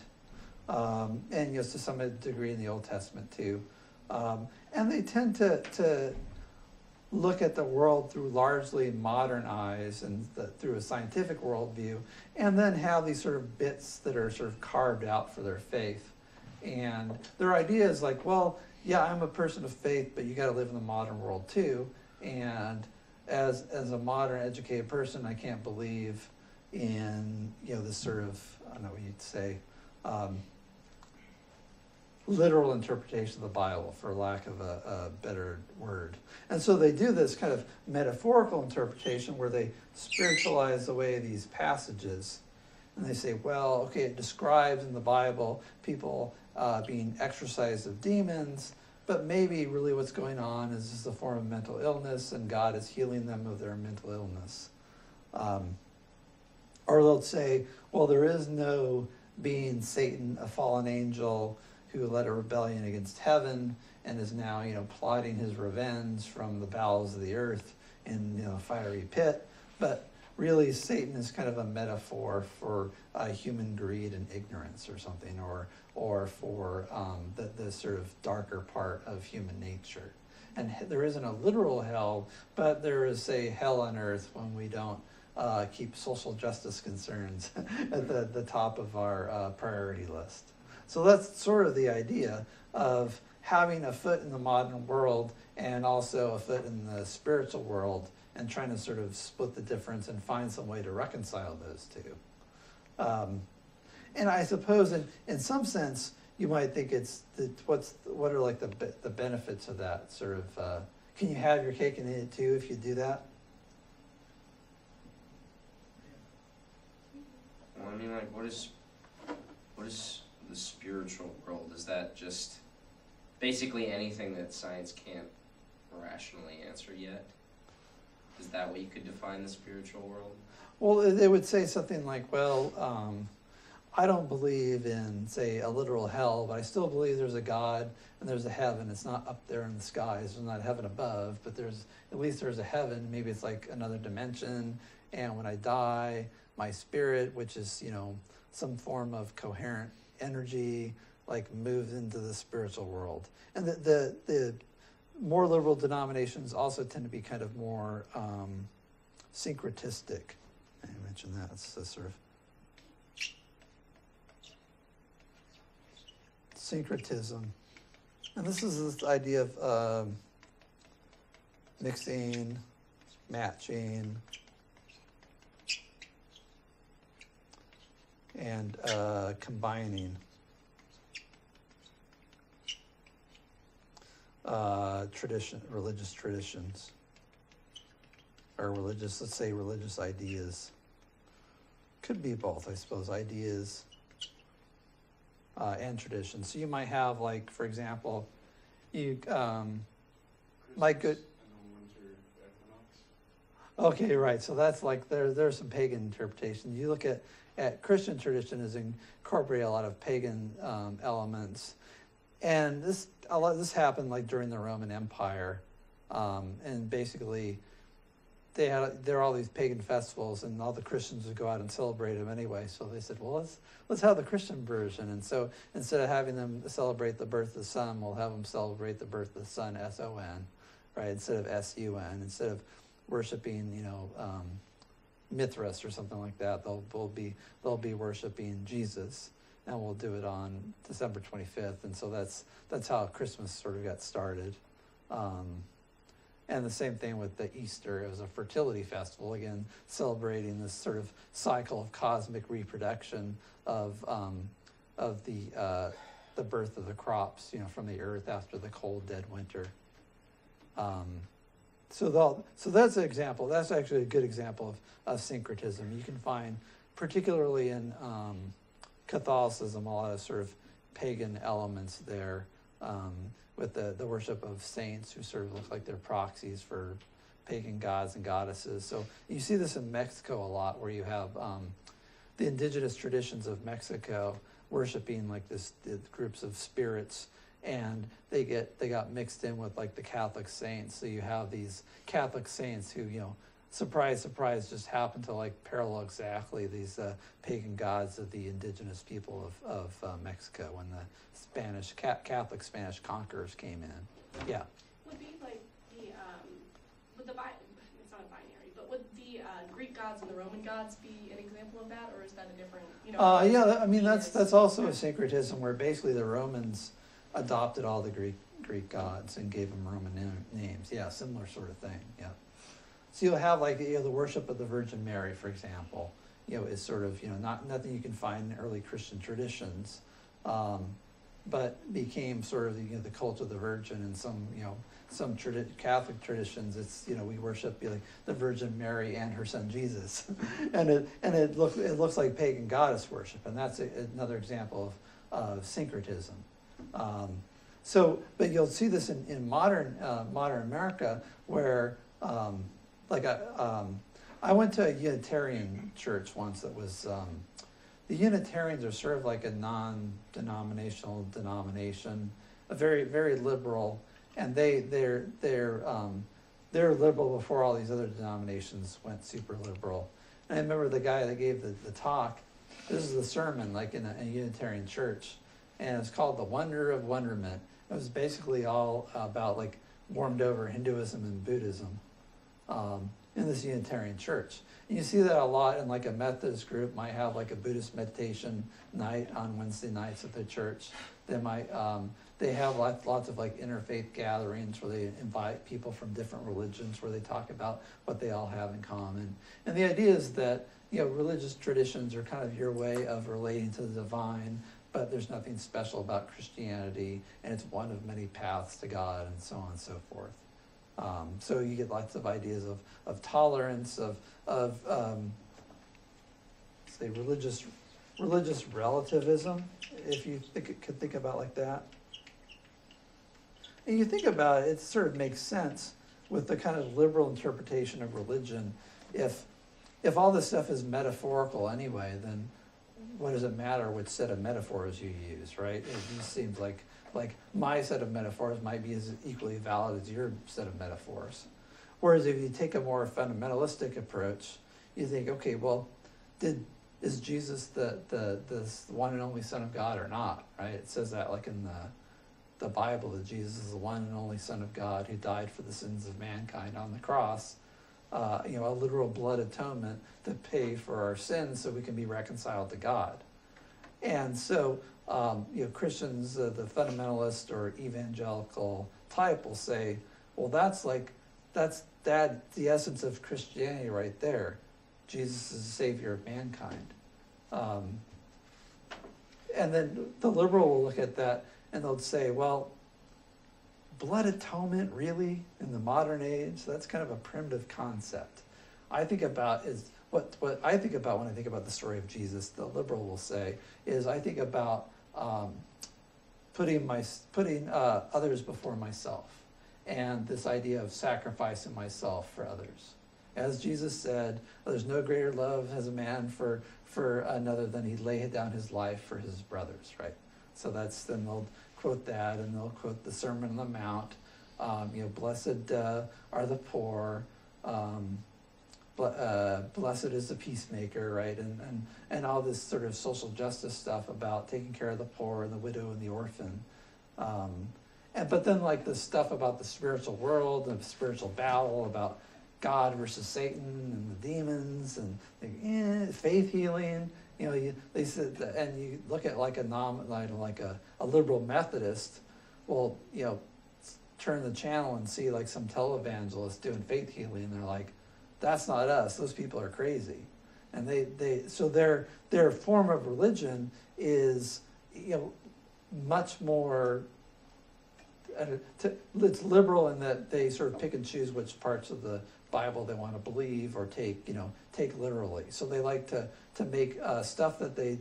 and to some degree in the Old Testament too. And they tend to look at the world through largely modern eyes and through a scientific worldview, and then have these sort of bits that are sort of carved out for their faith. And their idea is like, well, yeah, I'm a person of faith, but you got to live in the modern world too. And as a modern educated person, I can't believe in this sort of, I don't know what you'd say, literal interpretation of the Bible, for lack of a better word. And so they do this kind of metaphorical interpretation where they spiritualize away these passages. And they say, well, okay, it describes in the Bible people being exorcised of demons, but maybe really what's going on is just a form of mental illness, and God is healing them of their mental illness. Or they'll say, well, there is no being Satan, a fallen angel, who led a rebellion against heaven and is now, plotting his revenge from the bowels of the earth in, a fiery pit. But really, Satan is kind of a metaphor for human greed and ignorance or something, or for the sort of darker part of human nature. And there isn't a literal hell, but there is a hell on earth when we don't keep social justice concerns at the top of our priority list. So that's sort of the idea of having a foot in the modern world and also a foot in the spiritual world, and trying to sort of split the difference and find some way to reconcile those two. And I suppose in some sense, you might think what are like the benefits of that sort of, can you have your cake and eat it too if you do that? Well, I mean, like, what is the spiritual world? Is that just basically anything that science can't rationally answer yet? Is that what you could define the spiritual world? Well, they would say something like, well, I don't believe in, say, a literal hell, but I still believe there's a God and there's a heaven. It's not up there in the skies. There's not heaven above, but at least there's a heaven. Maybe it's like another dimension. And when I die, my spirit, which is, some form of coherent energy, like moves into the spiritual world. And the more liberal denominations also tend to be kind of more syncretistic. I mentioned that. It's a sort of syncretism. And this is this idea of mixing, matching, and combining religious traditions, or let's say religious ideas. Could be both, I suppose, ideas and traditions. So you might have, like, for example, like good. Okay, right. So that's like there's some pagan interpretation. You look at Christian tradition as incorporate a lot of pagan elements, and this happened like during the Roman Empire, and basically there are all these pagan festivals, and all the Christians would go out and celebrate them anyway. So they said, well, let's have the Christian version, and so instead of having them celebrate the birth of the sun, we'll have them celebrate the birth of the sun, S-O-N, right, instead of S-U-N, instead of worshiping, Mithras or something like that. They'll be worshiping Jesus, and we'll do it on December 25th. And so that's how Christmas sort of got started. And the same thing with the Easter. It was a fertility festival, again, celebrating this sort of cycle of cosmic reproduction of the the birth of the crops, from the earth after the cold, dead winter. So that's an example. That's actually a good example of syncretism. You can find, particularly in Catholicism, a lot of sort of pagan elements there, with the worship of saints who sort of look like they're proxies for pagan gods and goddesses. So you see this in Mexico a lot, where you have the indigenous traditions of Mexico worshiping like the groups of spirits, and they got mixed in with like the Catholic saints. So you have these Catholic saints who, surprise, surprise, just happen to like parallel exactly these pagan gods of the indigenous people of Mexico when the Catholic Spanish conquerors came in. Yeah. Would be like would it's not a binary, but would the Greek gods and the Roman gods be an example of that, or is that a different, Yeah, I mean that's also a syncretism where basically the Romans adopted all the Greek gods and gave them Roman names. Yeah, similar sort of thing. Yeah. So you'll have like the worship of the Virgin Mary, for example. Is sort of nothing you can find in early Christian traditions, but became sort of the cult of the Virgin. And some Catholic traditions, it's we worship like the Virgin Mary and her son Jesus, and it looks like pagan goddess worship, and that's another example of syncretism. But you'll see this in modern America, where I went to a Unitarian church once that was, the Unitarians are sort of like a non-denominational denomination, a very, very liberal, and they're liberal before all these other denominations went super liberal. And I remember the guy that gave the talk, this is the sermon like in a Unitarian church, and it's called The Wonder of Wonderment. It was basically all about like warmed over Hinduism and Buddhism in this Unitarian church. And you see that a lot in like a Methodist group might have like a Buddhist meditation night on Wednesday nights at their church. They might they have lots of like interfaith gatherings where they invite people from different religions, where they talk about what they all have in common. And the idea is that religious traditions are kind of your way of relating to the divine, but there's nothing special about Christianity, and it's one of many paths to God, and so on and so forth. So you get lots of ideas of tolerance, of say religious relativism, if you could think about it like that. And you think about it, it sort of makes sense with the kind of liberal interpretation of religion. If all this stuff is metaphorical anyway, then what does it matter which set of metaphors you use, right? It just seems like my set of metaphors might be as equally valid as your set of metaphors. Whereas if you take a more fundamentalistic approach, you think, okay, well, is Jesus the one and only Son of God or not, right? It says that like in the Bible, that Jesus is the one and only Son of God who died for the sins of mankind on the cross, a literal blood atonement to pay for our sins so we can be reconciled to God. And so, Christians, the fundamentalist or evangelical type will say, well, that's the essence of Christianity right there. Jesus is the Savior of mankind. And then the liberal will look at that and they'll say, well, blood atonement, really, in the modern age, that's kind of a primitive concept. What I think about when I think about the story of Jesus, the liberal will say, is I think about putting others before myself, and this idea of sacrificing myself for others. As Jesus said, there's no greater love as a man for another than he laid down his life for his brothers, right? So then they'll quote that, and they'll quote the Sermon on the Mount, blessed are the poor, blessed is the peacemaker, right? And all this sort of social justice stuff about taking care of the poor and the widow and the orphan. But then like the stuff about the spiritual world, the spiritual battle, about God versus Satan and the demons, and faith healing. They said, and you look at like a liberal Methodist, well, turn the channel and see like some televangelist doing faith healing, and they're like, that's not us. Those people are crazy. And so their form of religion is, much more, it's liberal in that they sort of pick and choose which parts of the Bible they want to believe or take literally. So they like to make stuff that they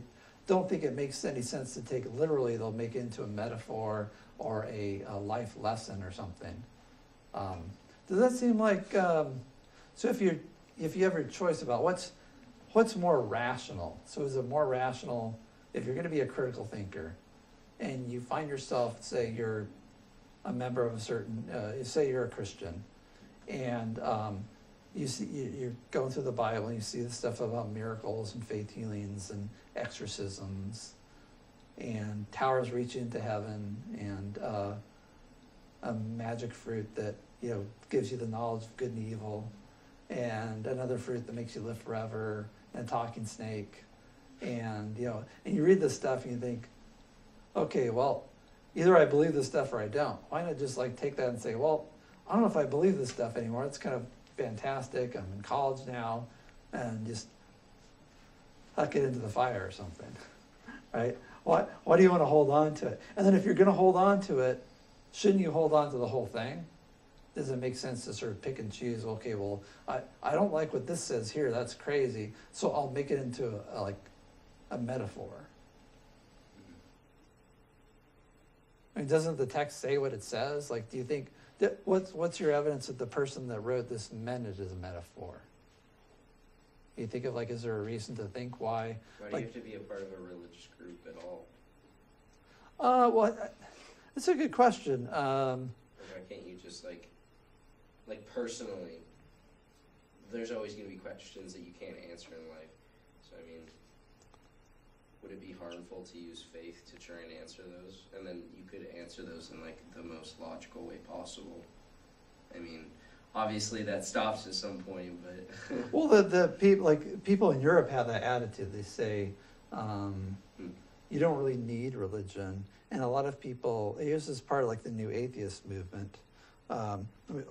don't think it makes any sense to take literally. They'll make it into a metaphor or a life lesson or something. Does that seem like, so if you have your choice about what's more rational, so is it more rational if you're going to be a critical thinker and you find yourself, say you're a member of a certain, say you're a Christian, and you're going through the Bible and you see the stuff about miracles and faith healings and exorcisms and towers reaching into heaven and a magic fruit that gives you the knowledge of good and evil, and another fruit that makes you live forever, and a talking snake, and and you read this stuff and you think, okay, well, either I believe this stuff or I don't. Why not just take that and say, well, I don't know if I believe this stuff anymore. It's kind of fantastic. I'm in college now, and just huck it into the fire or something, right? Why do you want to hold on to it? And then if you're going to hold on to it, shouldn't you hold on to the whole thing? Does it make sense to sort of pick and choose? Okay, well, I don't like what this says here. That's crazy. So I'll make it into a metaphor. I mean, doesn't the text say what it says? Do you think what's your evidence that the person that wrote this meant it as a metaphor? You think of is there a reason to think why? Why do you have to be a part of a religious group at all? Well, it's a good question. Why can't you just personally? There's always going to be questions that you can't answer in life. So I mean, would it be harmful to use faith to try and answer those? And then you could answer those in the most logical way possible. I mean, obviously that stops at some point, but well, the people people in Europe have that attitude. They say you don't really need religion, and a lot of people. Here's this part of the new atheist movement. Let me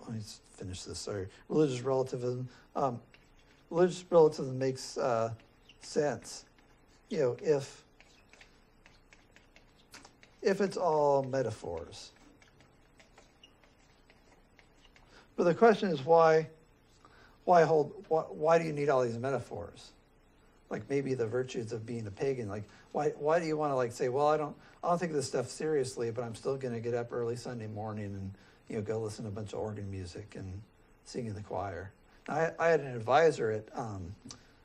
finish this. Sorry, religious relativism. Religious relativism makes sense. If it's all metaphors. But the question is why do you need all these metaphors? Maybe the virtues of being a pagan. Why do you want to say, well, I don't take this stuff seriously, but I'm still going to get up early Sunday morning and go listen to a bunch of organ music and sing in the choir. I had an advisor at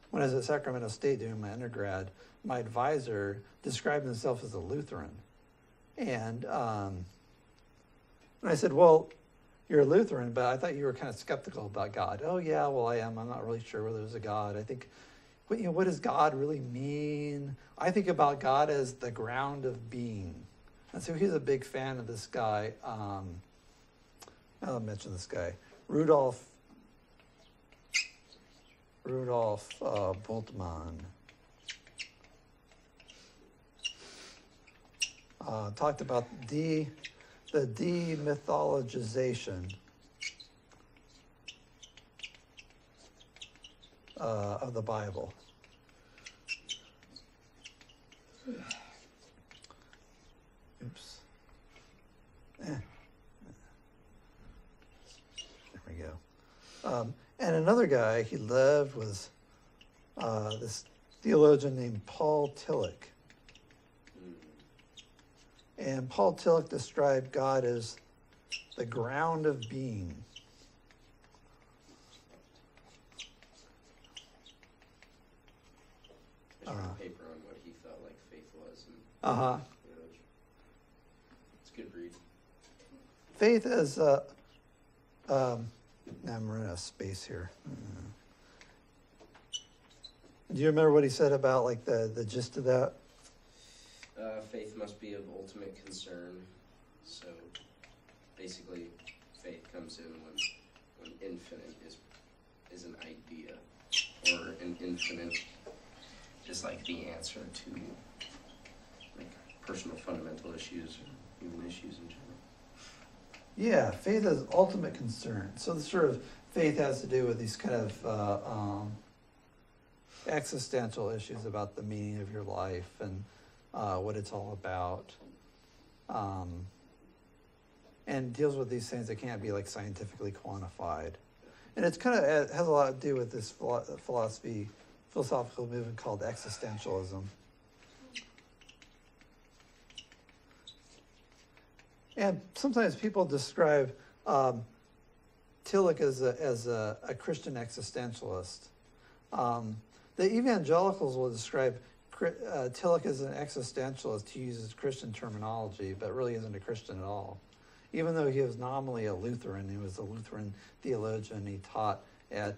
when I was at Sacramento State doing my undergrad. My advisor described himself as a Lutheran, and I said, well, you're a Lutheran, but I thought you were kind of skeptical about God. Oh yeah, well I am. I'm not really sure whether there's a God. I think, what does God really mean? I think about God as the ground of being. And so he's a big fan of this guy. I'll mention this guy, Rudolf Bultmann. Talked about the demythologization of the Bible. Oops. There we go. And another guy he loved was this theologian named Paul Tillich. And Paul Tillich described God as the ground of being. I read a paper on what he felt like faith was. Uh-huh. It's a good read. Faith is, I'm running out of space here. Do you remember what he said about the gist of that? Faith must be of ultimate concern. So basically, faith comes in when infinite is an idea, or an infinite is the answer to personal fundamental issues, or even issues in general. Yeah, faith is ultimate concern. So the sort of faith has to do with these kind of existential issues about the meaning of your life and what it's all about. and deals with these things that can't be like scientifically quantified. And it's kind of, it has a lot to do with this philosophical movement called existentialism. And sometimes people describe Tillich as a Christian existentialist. The evangelicals will describe Tillich as an existentialist who uses Christian terminology, but really isn't a Christian at all. Even though he was nominally a Lutheran, he was a Lutheran theologian. He taught at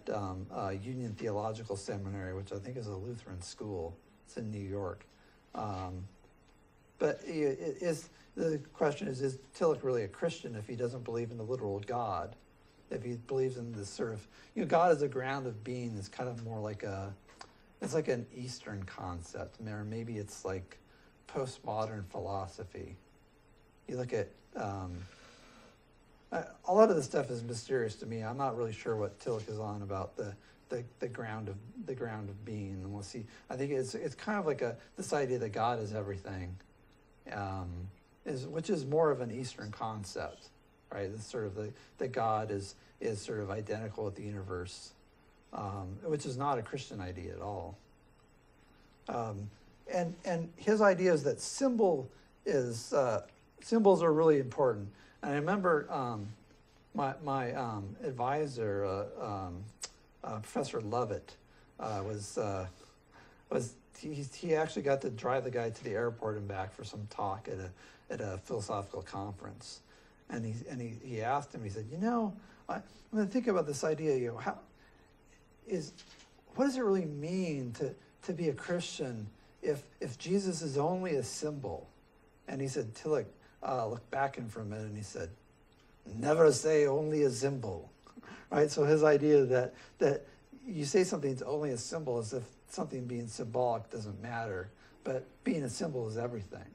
Union Theological Seminary, which I think is a Lutheran school. It's in New York. But the question is Tillich really a Christian if he doesn't believe in the literal God? If he believes in this sort of, God as a ground of being is kind of more like it's like an Eastern concept, or maybe it's like postmodern philosophy. You look at, a lot of this stuff is mysterious to me. I'm not really sure what Tillich is on about the ground of being. And I think it's kind of like this idea that God is everything, which is more of an Eastern concept, right? It's sort of that God is sort of identical with the universe, which is not a Christian idea at all. And his idea is that symbols are really important. And I remember my advisor, Professor Lovett, he actually got to drive the guy to the airport and back for some talk at a philosophical conference. And he asked him, he said, I'm going to think about this idea, what does it really mean to be a Christian if Jesus is only a symbol? And he said, Tillich looked back at him for a minute and he said, never say only a symbol, right? So his idea that you say something's only a symbol as if something being symbolic doesn't matter, but being a symbol is everything.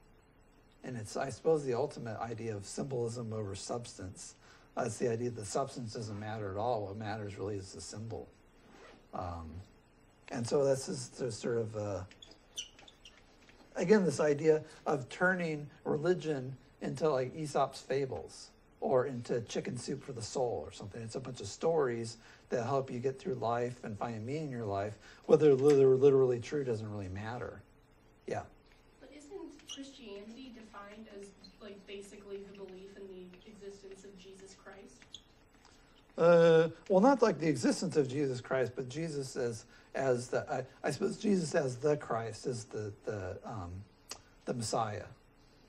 And it's, I suppose, the ultimate idea of symbolism over substance. It's the idea that substance doesn't matter at all. What matters really is the symbol. And so this is sort of, again, this idea of turning religion into like Aesop's fables or into chicken soup for the soul or something. It's a bunch of stories that help you get through life and find meaning in your life. Whether they're literally true doesn't really matter. Yeah. But isn't Christianity defined as like basically the belief in the existence of Jesus Christ? Well, not like the existence of Jesus Christ, but Jesus as the I suppose Jesus as the Christ, as the Messiah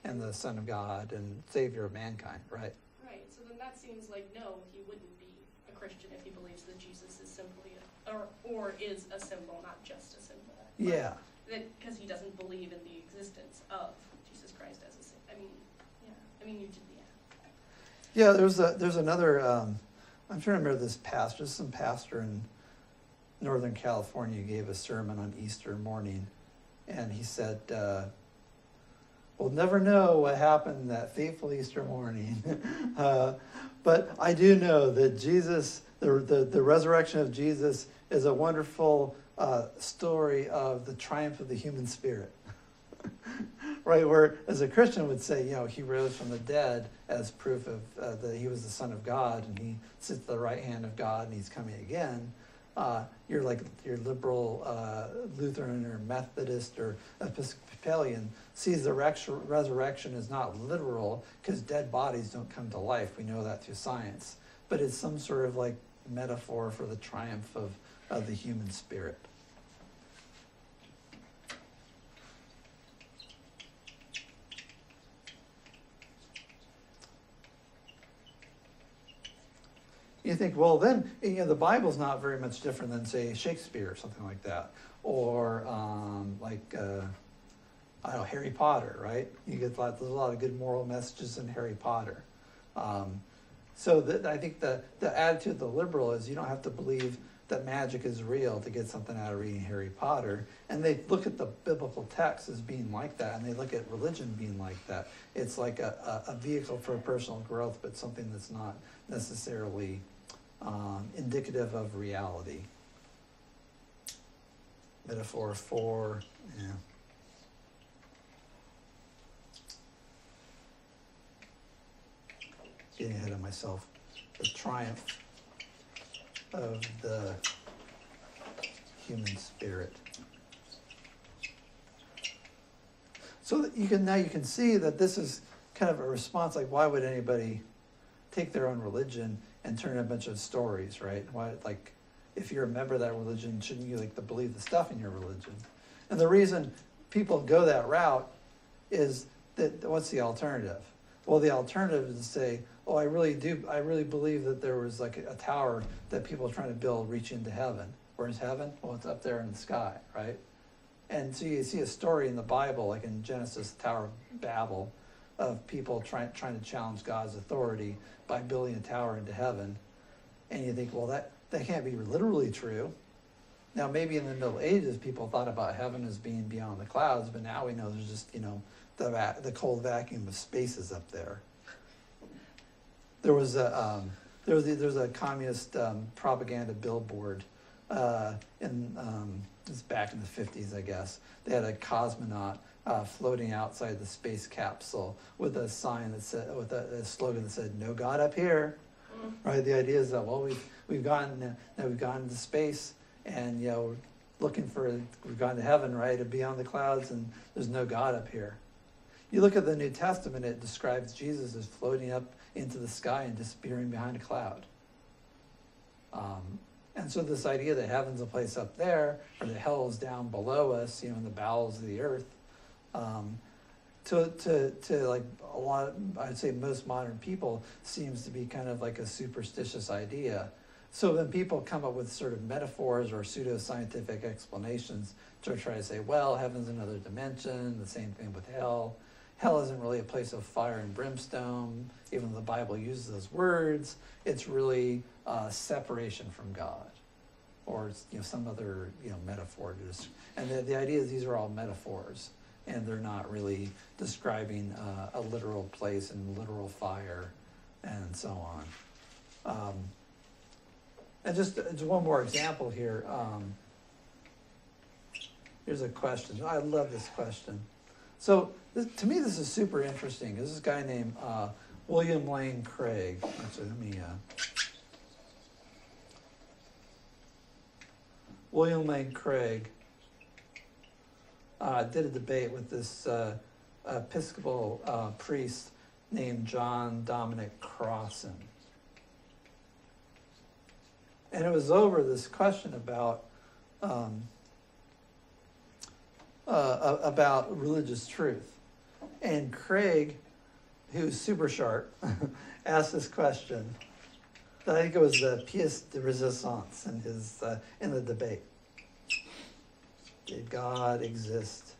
and the Son of God and Savior of mankind, right? Right. So then that seems like no, he wouldn't be a Christian if he believes that Jesus is simply or is a symbol, not just a symbol. Yeah. Because he doesn't believe in the existence of Jesus Christ as a symbol. I mean, yeah. I mean, you did, yeah. Yeah. There's another. I'm trying to remember this pastor. Some pastor in Northern California gave a sermon on Easter morning, and he said, "We'll never know what happened that fateful Easter morning, but I do know that Jesus, the resurrection of Jesus, is a wonderful story of the triumph of the human spirit." Right, where as a Christian would say, he rose from the dead as proof of that he was the Son of God, and he sits at the right hand of God, and he's coming again. You're like your liberal Lutheran or Methodist or Episcopalian sees the resurrection is not literal because dead bodies don't come to life. We know that through science, but it's some sort of like metaphor for the triumph of the human spirit. You think, well, then the Bible's not very much different than, say, Shakespeare or something like that, or I don't know, Harry Potter, right? There's a lot of good moral messages in Harry Potter. So I think the attitude of the liberal is you don't have to believe that magic is real to get something out of reading Harry Potter, and they look at the biblical text as being like that, and they look at religion being like that. It's like a vehicle for personal growth, but something that's not necessarily indicative of reality. Metaphor for, yeah. getting ahead of myself. The triumph of the human spirit. So that you can see that this is kind of a response, like why would anybody take their own religion and turn in a bunch of stories, right? Why, like, if you're a member of that religion, shouldn't you like to believe the stuff in your religion? And the reason people go that route is that what's the alternative? Well, the alternative is to say, oh, I really believe that there was like a tower that people are trying to build reaching to heaven. Where's heaven? Well, it's up there in the sky, right? And so you see a story in the Bible, like in Genesis, the Tower of Babel, of people trying to challenge God's authority by building a tower into heaven. And you think, well, that can't be literally true. Now, maybe in the Middle Ages, people thought about heaven as being beyond the clouds, but now we know there's just, the cold vacuum of space is up there. There was a communist propaganda billboard it's back in the 50s, I guess. They had a cosmonaut floating outside the space capsule with a sign that said, with a slogan that said, "No God up here." Right? The idea is that, well, we've gone into space, and we've gone to heaven, right, and beyond the clouds, and there's no God up here. You look at the New Testament; it describes Jesus as floating up into the sky and disappearing behind a cloud. And so this idea that heaven's a place up there, or that hell is down below us, in the bowels of the earth, to like a lot, I'd say most modern people, seems to be kind of like a superstitious idea. So then people come up with sort of metaphors or pseudoscientific explanations to try to say, well, heaven's another dimension, the same thing with hell. Hell isn't really a place of fire and brimstone, even though the Bible uses those words. It's really separation from God, or some other metaphor. And the idea is these are all metaphors, and they're not really describing a literal place and literal fire, and so on. And just one more example here. Here's a question. I love this question. So to me, this is super interesting. There's this guy named William Lane Craig. Actually, let me. William Lane Craig did a debate with this Episcopal priest named John Dominic Crossan. And it was over this question about religious truth. And Craig, who's super sharp, asked this question. I think it was the pièce de résistance in the debate. Did God exist?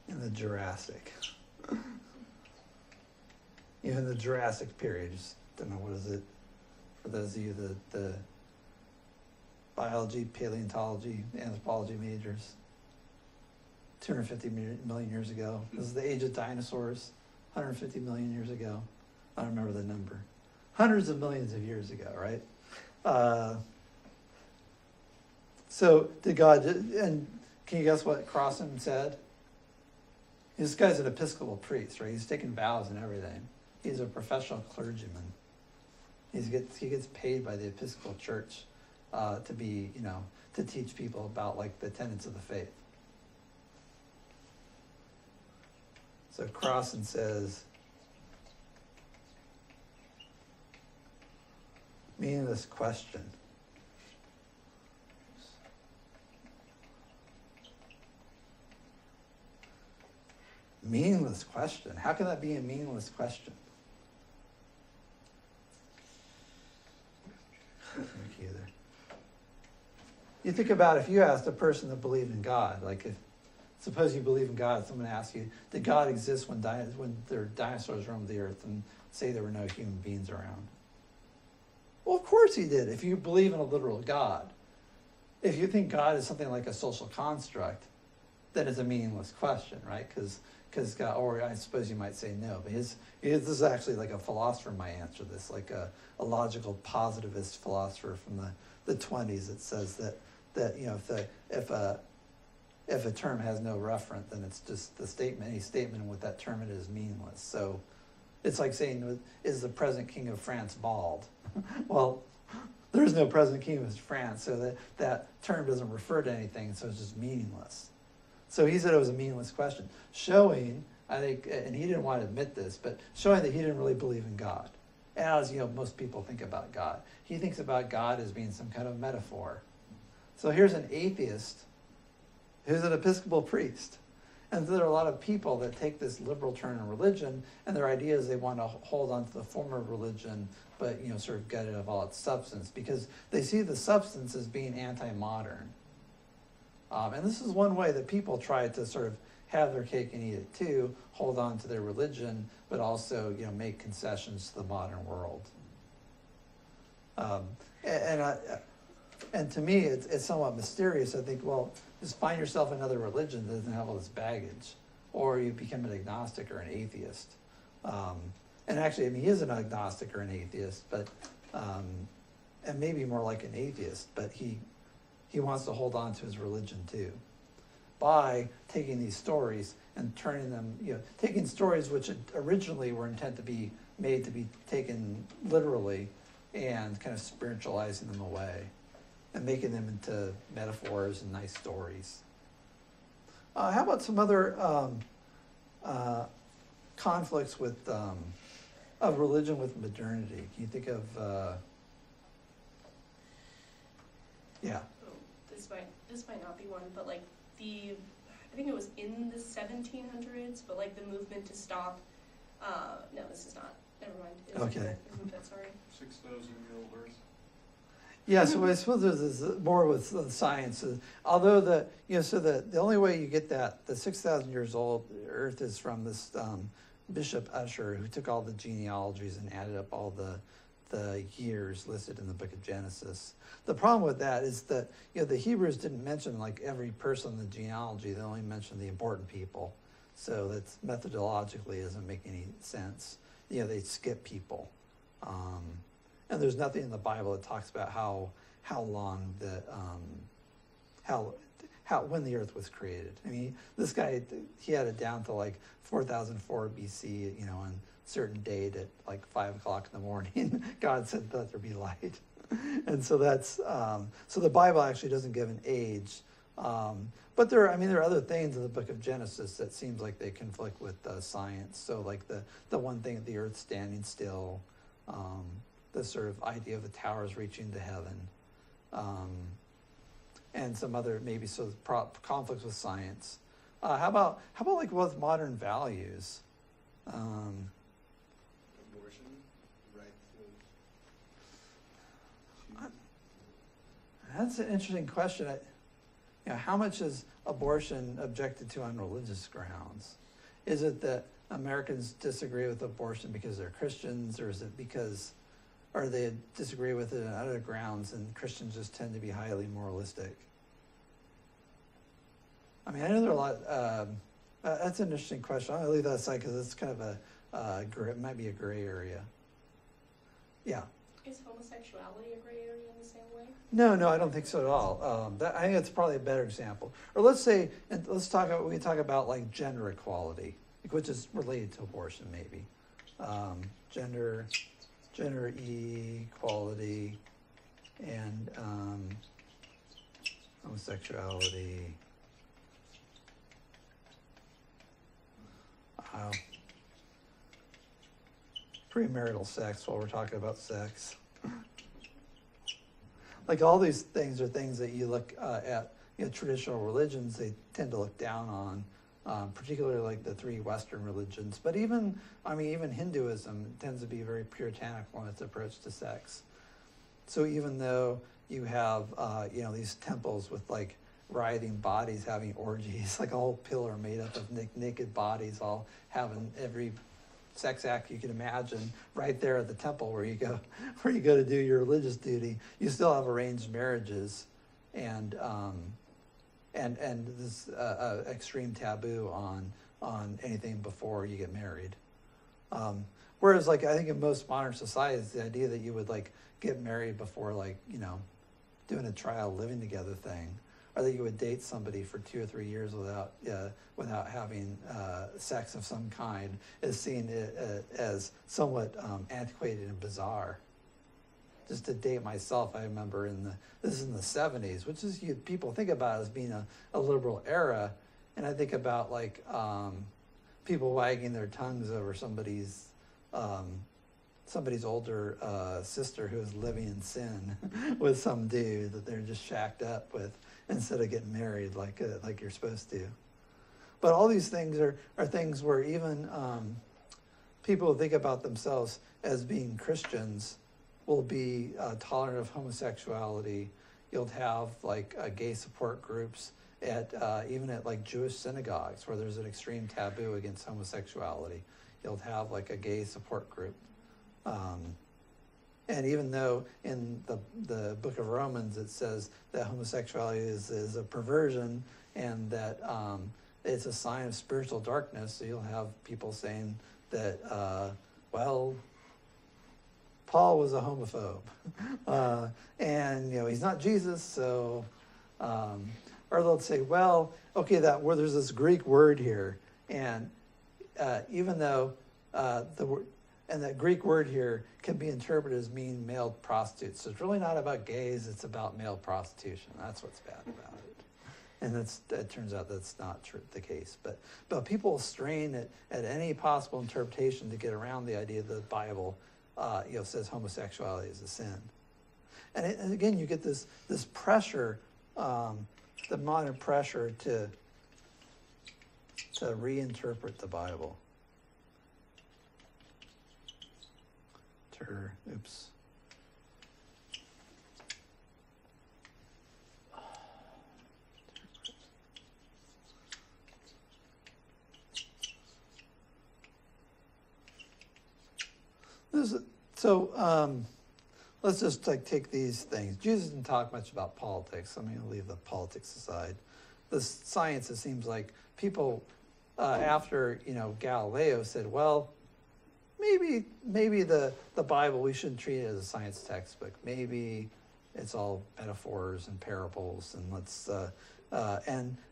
In the Jurassic. In the Jurassic period, just don't know, what is it? For those of you the biology, paleontology, anthropology majors. 250 million years ago. This is the age of dinosaurs, 150 million years ago. I don't remember the number. Hundreds of millions of years ago, right? So did God, and can you guess what Crossan said? This guy's an Episcopal priest, right? He's taking vows and everything. He's a professional clergyman. He gets paid by the Episcopal Church to be, to teach people about like the tenets of the faith. So Crossan says, meaningless question. Meaningless question. How can that be a meaningless question? You think about if you asked a person to believe in God, like suppose you believe in God, someone asks you, did God exist when there were dinosaurs roamed the earth, and say there were no human beings around? Well, of course he did, if you believe in a literal God. If you think God is something like a social construct, then it's a meaningless question, right? Because God, or I suppose you might say no, but this is actually like a philosopher might answer this, like a logical positivist philosopher from the 20s that says that if a term has no referent, then it's just the statement, any statement with that term in it is meaningless. So it's like saying, is the present king of France bald? Well, there's no present king of France, so that term doesn't refer to anything, so it's just meaningless. So he said it was a meaningless question, showing, I think, and he didn't want to admit this, but showing that he didn't really believe in God, as most people think about God. He thinks about God as being some kind of metaphor. So here's an atheist who's an Episcopal priest. And there are a lot of people that take this liberal turn in religion, and their idea is they want to hold on to the form of religion, but sort of get rid of all its substance, because they see the substance as being anti-modern. And this is one way that people try to sort of have their cake and eat it too, hold on to their religion, but also make concessions to the modern world. And to me, it's somewhat mysterious. I think, well, just find yourself another religion that doesn't have all this baggage, or you become an agnostic or an atheist. And actually, he is an agnostic or an atheist, but and maybe more like an atheist, but he wants to hold on to his religion too, by taking these stories and turning them, taking stories which originally were intended to be made to be taken literally, and kind of spiritualizing them away and making them into metaphors and nice stories. How about some other conflicts with of religion with modernity? Can you think of? Yeah. This might not be one, but like I think it was in the 1700s, but like the movement to stop. No, this is not. Never mind. Okay. Isn't that sorry? 6,000-year-old Earth. Yeah, so I suppose there's more with science. Although the only way you get that, the 6,000 years old Earth, is from this Bishop Ussher, who took all the genealogies and added up all the years listed in the book of Genesis. The problem with that is that the Hebrews didn't mention like every person in the genealogy. They only mentioned the important people. So that's methodologically doesn't make any sense. They skip people. And there's nothing in the Bible that talks about how long when the earth was created. I mean, this guy, he had it down to like 4004 BC, on a certain date at like 5 o'clock in the morning, God said, let there be light. And so that's, so the Bible actually doesn't give an age. But there are other things in the book of Genesis that seems like they conflict with science. So like the one thing, the earth standing still, the sort of idea of the towers reaching to heaven, and some other maybe conflicts with science. How about like with modern values? Abortion, right to. That's an interesting question. How much is abortion objected to on religious grounds? Is it that Americans disagree with abortion because they're Christians, or is it or they disagree with it on other grounds, and Christians just tend to be highly moralistic? I know there are a lot. That's an interesting question. I'm gonna leave that aside because it's kind of it might be a gray area. Yeah. Is homosexuality a gray area in the same way? No, I don't think so at all. I think that's probably a better example. Or we can talk about like gender equality, which is related to abortion, maybe. Gender equality and homosexuality. Premarital sex, while we're talking about sex. Like all these things are things that you look at, traditional religions, they tend to look down on, particularly like the three Western religions. But even Hinduism tends to be very puritanical in its approach to sex. So even though you have, these temples with like writhing bodies having orgies, like a whole pillar made up of naked bodies, all having every sex act you can imagine right there at the temple where you go to do your religious duty. You still have arranged marriages and this extreme taboo on anything before you get married. Whereas like I think in most modern societies, the idea that you would like get married before like doing a trial living together thing, or that you would date somebody for 2 or 3 years without having sex of some kind is seen as somewhat antiquated and bizarre. Just to date myself, I remember this is in the 70s, which is people think about as being a liberal era, and I think about like people wagging their tongues over somebody's older sister who is living in sin with some dude that they're just shacked up with instead of getting married like you're supposed to. But all these things are things where even people who think about themselves as being Christians will be tolerant of homosexuality. You'll have like gay support groups at even at like Jewish synagogues where there's an extreme taboo against homosexuality. You'll have like a gay support group. And even though in the book of Romans it says that homosexuality is a perversion and that it's a sign of spiritual darkness, so you'll have people saying that, well, Paul was a homophobe, and he's not Jesus, so, or they'll say, well, okay, there's this Greek word here, and even though and that Greek word here can be interpreted as meaning male prostitutes. So it's really not about gays, it's about male prostitution. That's what's bad about it. And it turns out that's not the case. But people strain at any possible interpretation to get around the idea that the Bible says homosexuality is a sin. And again, you get this pressure, the modern pressure to reinterpret the Bible. Oops. Let's just take these things. Jesus didn't talk much about politics. I'm going to leave the politics aside. The science, it seems like people after Galileo said, well, maybe the Bible, we shouldn't treat it as a science textbook. Maybe it's all metaphors and parables, and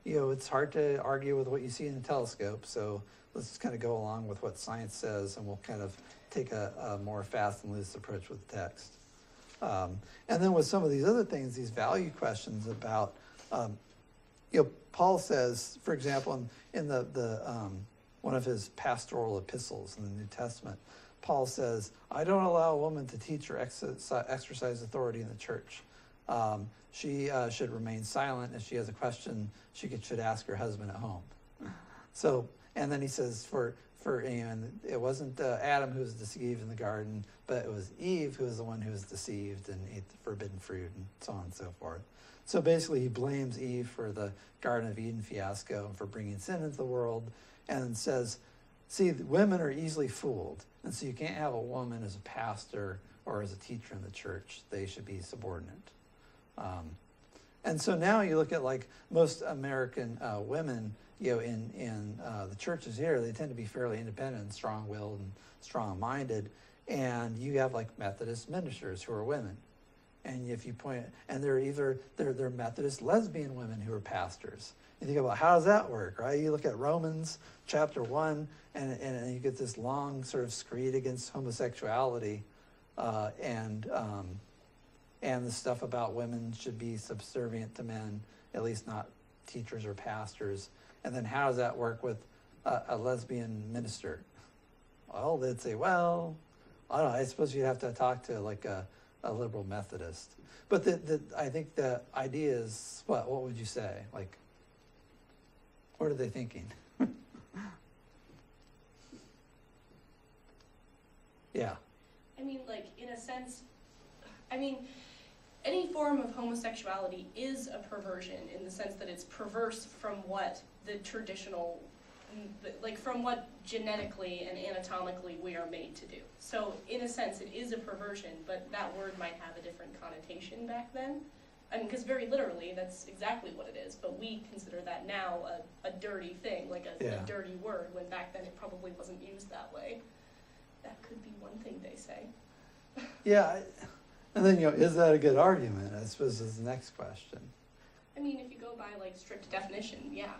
it's hard to argue with what you see in a telescope. So let's just kind of go along with what science says, and we'll kind of take a more fast and loose approach with the text. And then with some of these other things, these value questions about, Paul says, for example, in the one of his pastoral epistles in the New Testament, Paul says, I don't allow a woman to teach or exercise authority in the church. She should remain silent. If she has a question, she should ask her husband at home. So, and then he says, it wasn't Adam who was deceived in the garden, but it was Eve who was the one who was deceived and ate the forbidden fruit and so on and so forth. So basically he blames Eve for the Garden of Eden fiasco and for bringing sin into the world, and says, see, women are easily fooled, and so you can't have a woman as a pastor or as a teacher in the church. They should be subordinate. And so now you look at like most American women, in the churches here, they tend to be fairly independent and strong-willed and strong-minded, and you have like Methodist ministers who are women. And if you they're Methodist lesbian women who are pastors. You think about how does that work, right? You look at Romans chapter 1, and you get this long sort of screed against homosexuality, and the stuff about women should be subservient to men, at least not teachers or pastors. And then how does that work with a lesbian minister? Well, they'd say, well, I don't know, I suppose you'd have to talk to like a liberal Methodist. But I think the idea is, what would you say? Like, what are they thinking? Yeah. I mean, like, in a sense, any form of homosexuality is a perversion in the sense that it's perverse from what the traditional, like from what genetically and anatomically we are made to do. So in a sense it is a perversion, but that word might have a different connotation back then. I mean, because very literally that's exactly what it is, but we consider that now a dirty thing, like a dirty word, when back then it probably wasn't used that way. That could be one thing they say. Yeah, and then, is that a good argument, I suppose, is the next question. I mean, if you go by like strict definition, yeah.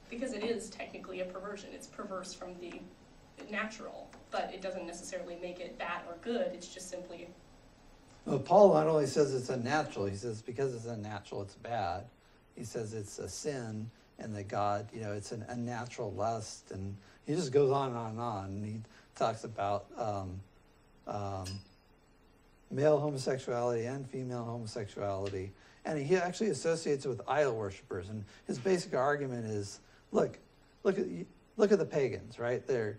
Because it is technically a perversion. It's perverse from the natural, but it doesn't necessarily make it bad or good. It's just simply. Well, Paul not only says it's unnatural, he says because it's unnatural, it's bad. He says it's a sin, and that God, it's an unnatural lust, and he just goes on and on and on. And he talks about male homosexuality and female homosexuality, and he actually associates it with idol worshipers. And his basic argument is, look at the pagans, right? They're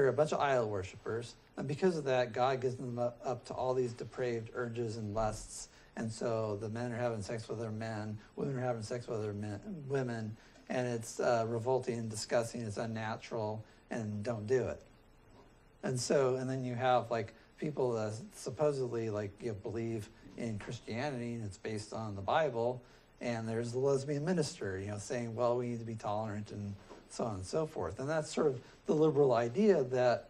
a bunch of idol worshipers, and because of that, God gives them up to all these depraved urges and lusts. And so the men are having sex with other men, women are having sex with other women, and it's revolting and disgusting, it's unnatural, and don't do it. And then you have like people that supposedly believe in Christianity, and it's based on the Bible, and there's the lesbian minister, saying, well, we need to be tolerant and so on and so forth. And that's sort of the liberal idea that,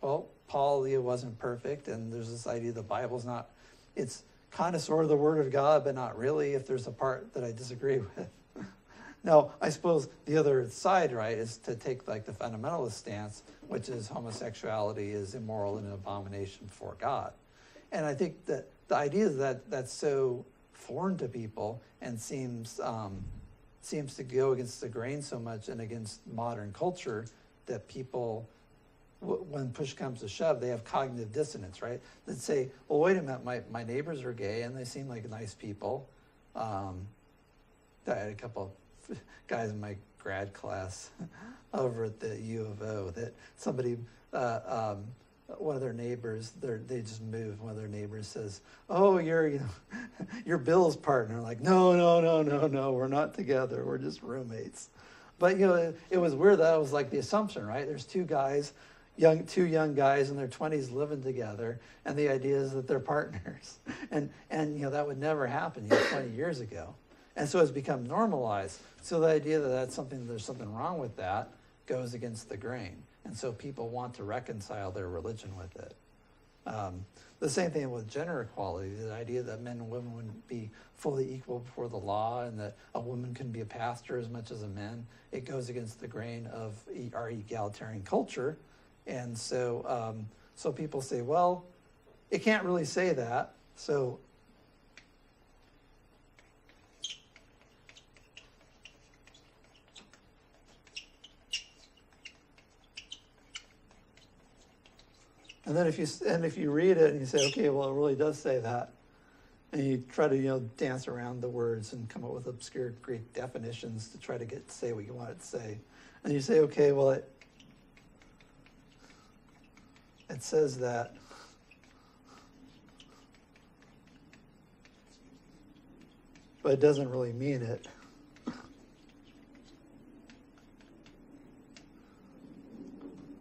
well, Paul wasn't perfect, and there's this idea the Bible's not, it's kind of sort of the Word of God, but not really, if there's a part that I disagree with. Now, I suppose the other side, right, is to take like the fundamentalist stance, which is homosexuality is immoral and an abomination before God. And I think that the idea is that that's so foreign to people and seems to go against the grain so much and against modern culture that people, when push comes to shove, they have cognitive dissonance, right? That say, well, wait a minute, my neighbors are gay and they seem like nice people. I had a couple of guys in my grad class over at the U of O that somebody, one of their neighbors, they just moved. One of their neighbors says, "Oh, you're Bill's partner." Like, no, we're not together. We're just roommates. But it was weird. That was like the assumption, right? There's two young guys in their 20s living together, and the idea is that they're partners. And that would never happen 20 years ago. And so it's become normalized. So the idea that there's something wrong with that goes against the grain. And so people want to reconcile their religion with it. The same thing with gender equality, the idea that men and women wouldn't be fully equal before the law and that a woman can be a pastor as much as a man. It goes against the grain of our egalitarian culture. And so people say, well, it can't really say that. So and then if you read it and you say, okay, well, it really does say that, and you try to dance around the words and come up with obscure Greek definitions to try to say what you want it to say, and you say, okay, well, it says that. But it doesn't really mean it.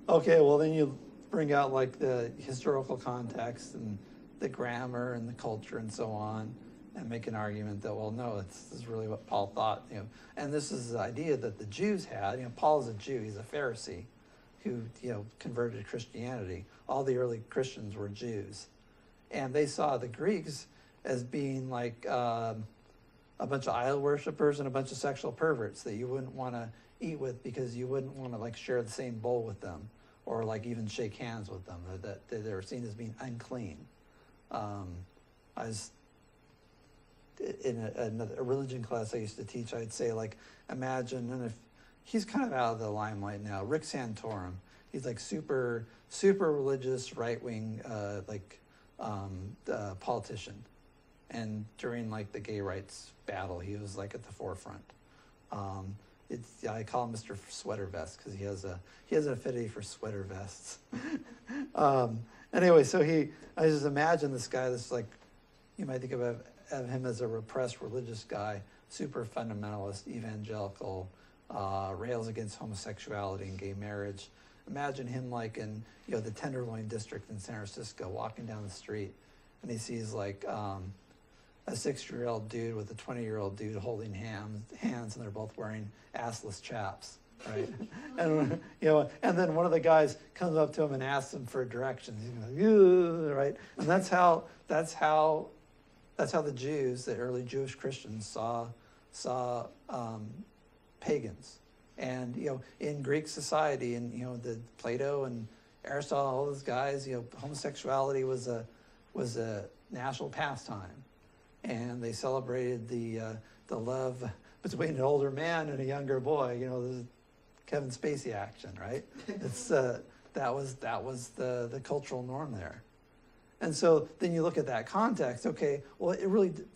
Okay, well, then you bring out like the historical context and the grammar and the culture and so on, and make an argument that, well, no, this is really what Paul thought. And this is the idea that the Jews had. Paul is a Jew; he's a Pharisee who converted to Christianity. All the early Christians were Jews, and they saw the Greeks as being like a bunch of idol worshipers and a bunch of sexual perverts that you wouldn't want to eat with because you wouldn't want to like share the same bowl with them or like even shake hands with them. That they were seen as being unclean. I was in a religion class I used to teach. I'd say like, imagine, and if he's kind of out of the limelight now, Rick Santorum. He's like super religious, right-wing, politician. And during like the gay rights battle, he was like at the forefront. I call him Mr. Sweater Vest because he has an affinity for sweater vests. Anyway, so I just imagine this guy. This like, you might think of him as a repressed religious guy, super fundamentalist, evangelical, rails against homosexuality and gay marriage. Imagine him like in the Tenderloin district in San Francisco, walking down the street, and he sees like a 6-year-old dude with a 20-year-old dude holding hands, and they're both wearing assless chaps, right? And and then one of the guys comes up to him and asks him for directions. He's going, right? And that's how the Jews, the early Jewish Christians, saw saw pagans. And, in Greek society, and, the Plato and Aristotle, all those guys, homosexuality was a national pastime. And they celebrated the love between an older man and a younger boy. This is Kevin Spacey action, right? It's that was the cultural norm there. And so then you look at that context. Okay, well,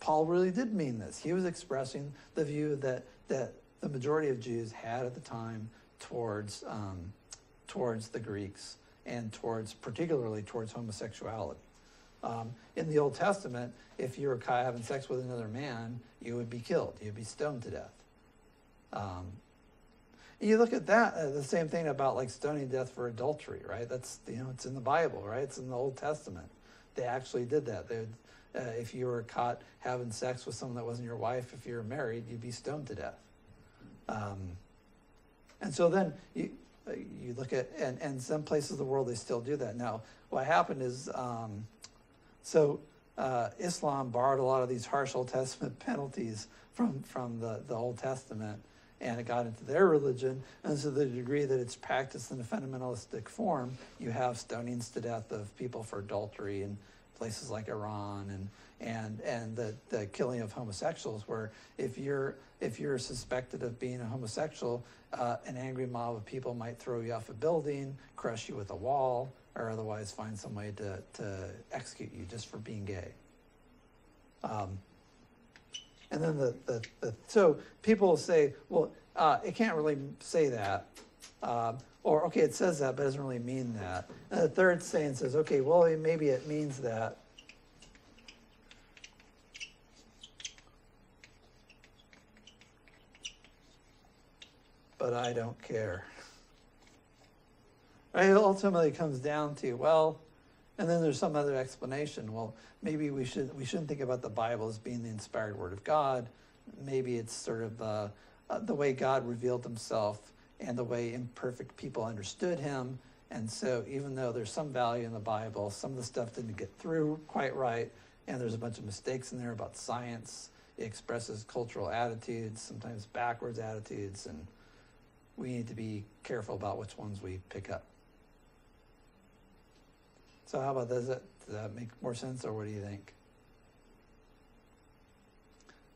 Paul really did mean this. He was expressing the view that the majority of Jews had at the time towards the Greeks and particularly towards homosexuality. In the Old Testament, if you were caught having sex with another man, you would be killed. You'd be stoned to death. You look at that, the same thing about like stoning to death for adultery, right? That's, it's in the Bible, right? It's in the Old Testament. They actually did that. If you were caught having sex with someone that wasn't your wife, if you were married, you'd be stoned to death. And so then you look at, and some places of the world, they still do that. Now, what happened is, Islam borrowed a lot of these harsh Old Testament penalties from the Old Testament, and it got into their religion. And to the degree that it's practiced in a fundamentalistic form, you have stonings to death of people for adultery in places like Iran, and the killing of homosexuals, where if you're suspected of being a homosexual, an angry mob of people might throw you off a building, crush you with a wall, or otherwise find some way to execute you just for being gay. And then so people will say, well, it can't really say that. Or, okay, it says that, but it doesn't really mean that. And the third saying says, okay, well, maybe it means that. But I don't care. Right? It ultimately comes down to, well, and then there's some other explanation. Well, maybe we shouldn't think about the Bible as being the inspired word of God. Maybe it's sort of the way God revealed himself and the way imperfect people understood him. And so even though there's some value in the Bible, some of the stuff didn't get through quite right, and there's a bunch of mistakes in there about science. It expresses cultural attitudes, sometimes backwards attitudes, and we need to be careful about which ones we pick up. So how about, does that make more sense, or what do you think?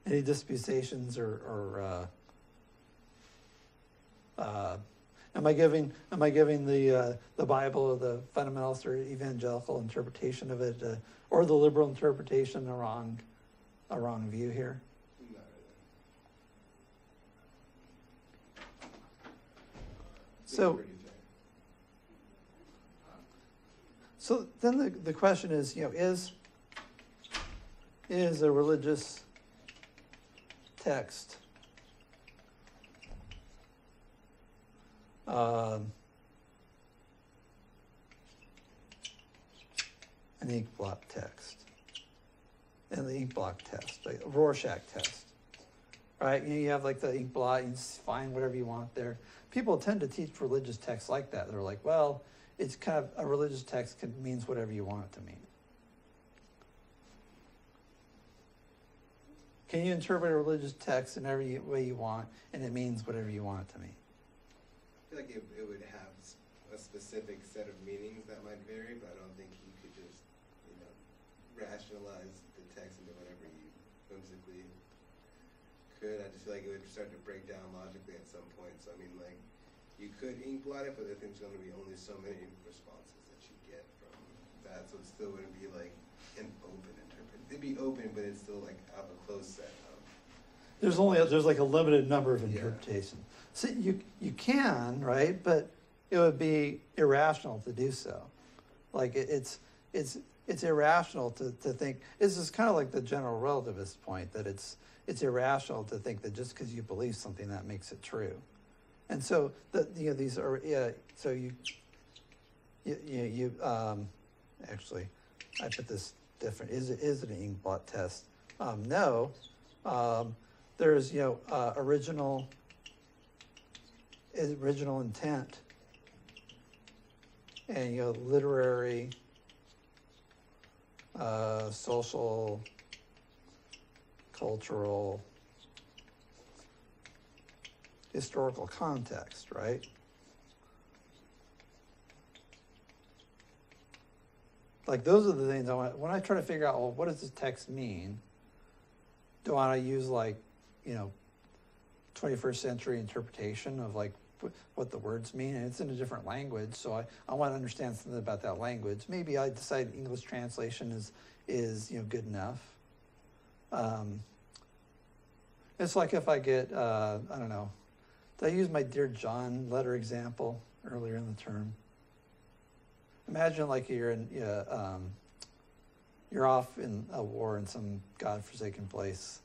Any disputations or am I giving the Bible or the fundamentalist or evangelical interpretation of it, or the liberal interpretation a wrong view here? Not really. So So then the question is, is a religious text an ink blot text? And the ink blot test, like a Rorschach test, right? You have like the ink blot, you just find whatever you want there. People tend to teach religious texts like that. They're like, well, it's kind of, a religious text means whatever you want it to mean. Can you interpret a religious text in every way you want, and it means whatever you want it to mean? I feel like it would have a specific set of meanings that might vary, but I don't think you could just, rationalize the text into whatever you whimsically could. I just feel like it would start to break down logically at some point. So, you could ink blot it, but I think there's going to be only so many responses that you get from that. So it still wouldn't be like an open interpretation. It'd be open, but it's still like out of a closed set of. There's like a limited number of interpretations. So you can, right? But it would be irrational to do so. Like it's irrational to think. This is kind of like the general relativist point, that it's irrational to think that just because you believe something that makes it true. And so these are so you actually, I put this different. Is it an ink blot test? No. There's original intent and literary, social, cultural historical context, right? Like those are the things when I try to figure out, well, what does this text mean? Do I want to use like, 21st century interpretation of like what the words mean? And it's in a different language, so I want to understand something about that language. Maybe I decide English translation is good enough. It's like if I get, I don't know, did I use my Dear John letter example earlier in the term? Imagine like you're off in a war in some godforsaken place,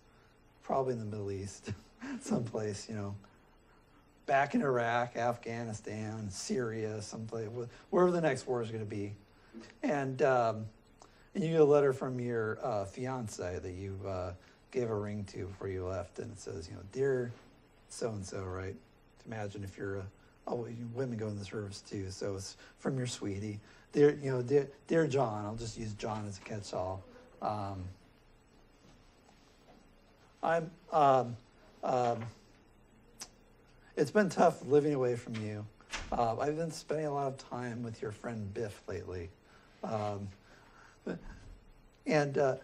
probably in the Middle East, someplace, back in Iraq, Afghanistan, Syria, someplace, wherever the next war is going to be. And you get a letter from your fiance that you gave a ring to before you left, and it says, Dear so-and-so, right? Imagine if you're women go in the service too, so it's from your sweetie. Dear John, I'll just use John as a catch-all. It's been tough living away from you. I've been spending a lot of time with your friend Biff lately. And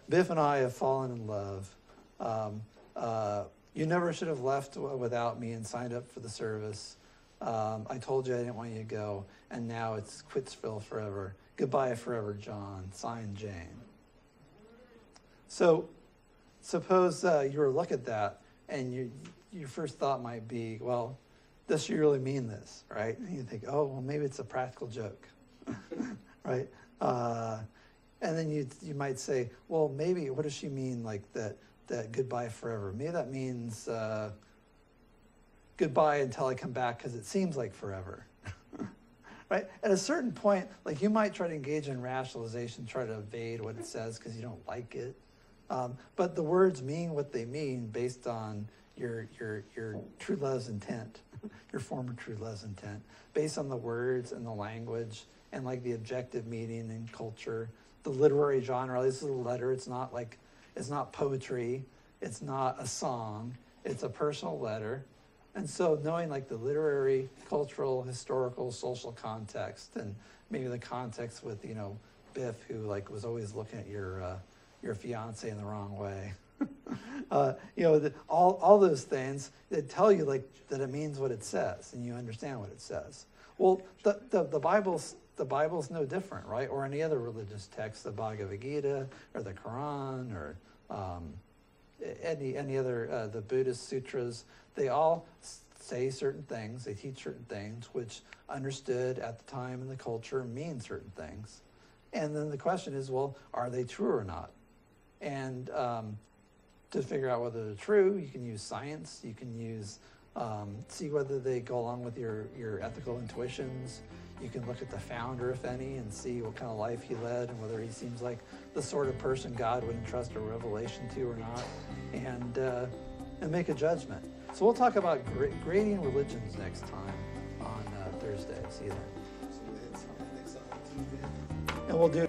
Biff and I have fallen in love. You never should have left without me and signed up for the service. I told you I didn't want you to go, and now it's Quitsville forever. Goodbye forever, John. Signed, Jane. So suppose you were to look at that, and your first thought might be, well, does she really mean this, right? And you think, oh, well, maybe it's a practical joke, right? And then you might say, well, maybe, what does she mean, like that goodbye forever? Maybe that means goodbye until I come back, because it seems like forever, right? At a certain point, like you might try to engage in rationalization, try to evade what it says because you don't like it. But the words mean what they mean based on your true love's intent, your former true love's intent, based on the words and the language and like the objective meaning and culture, the literary genre. This is a letter. It's not poetry. It's not a song. It's a personal letter. And so knowing like the literary, cultural, historical, social context, and maybe the context with, Biff, who like was always looking at your fiance in the wrong way. All those things that tell you like that it means what it says and you understand what it says. Well, the Bible's no different, right? Or any other religious text, the Bhagavad Gita or the Quran or any other the Buddhist sutras. They all say certain things. They teach certain things, which understood at the time in the culture mean certain things. And then the question is, well, are they true or not? And to figure out whether they're true, you can use science. You can use see whether they go along with your ethical intuitions. You can look at the founder, if any, and see what kind of life he led and whether he seems like the sort of person God would entrust a revelation to or not, and make a judgment. So we'll talk about grading religions next time on Thursday. See you then. And we'll do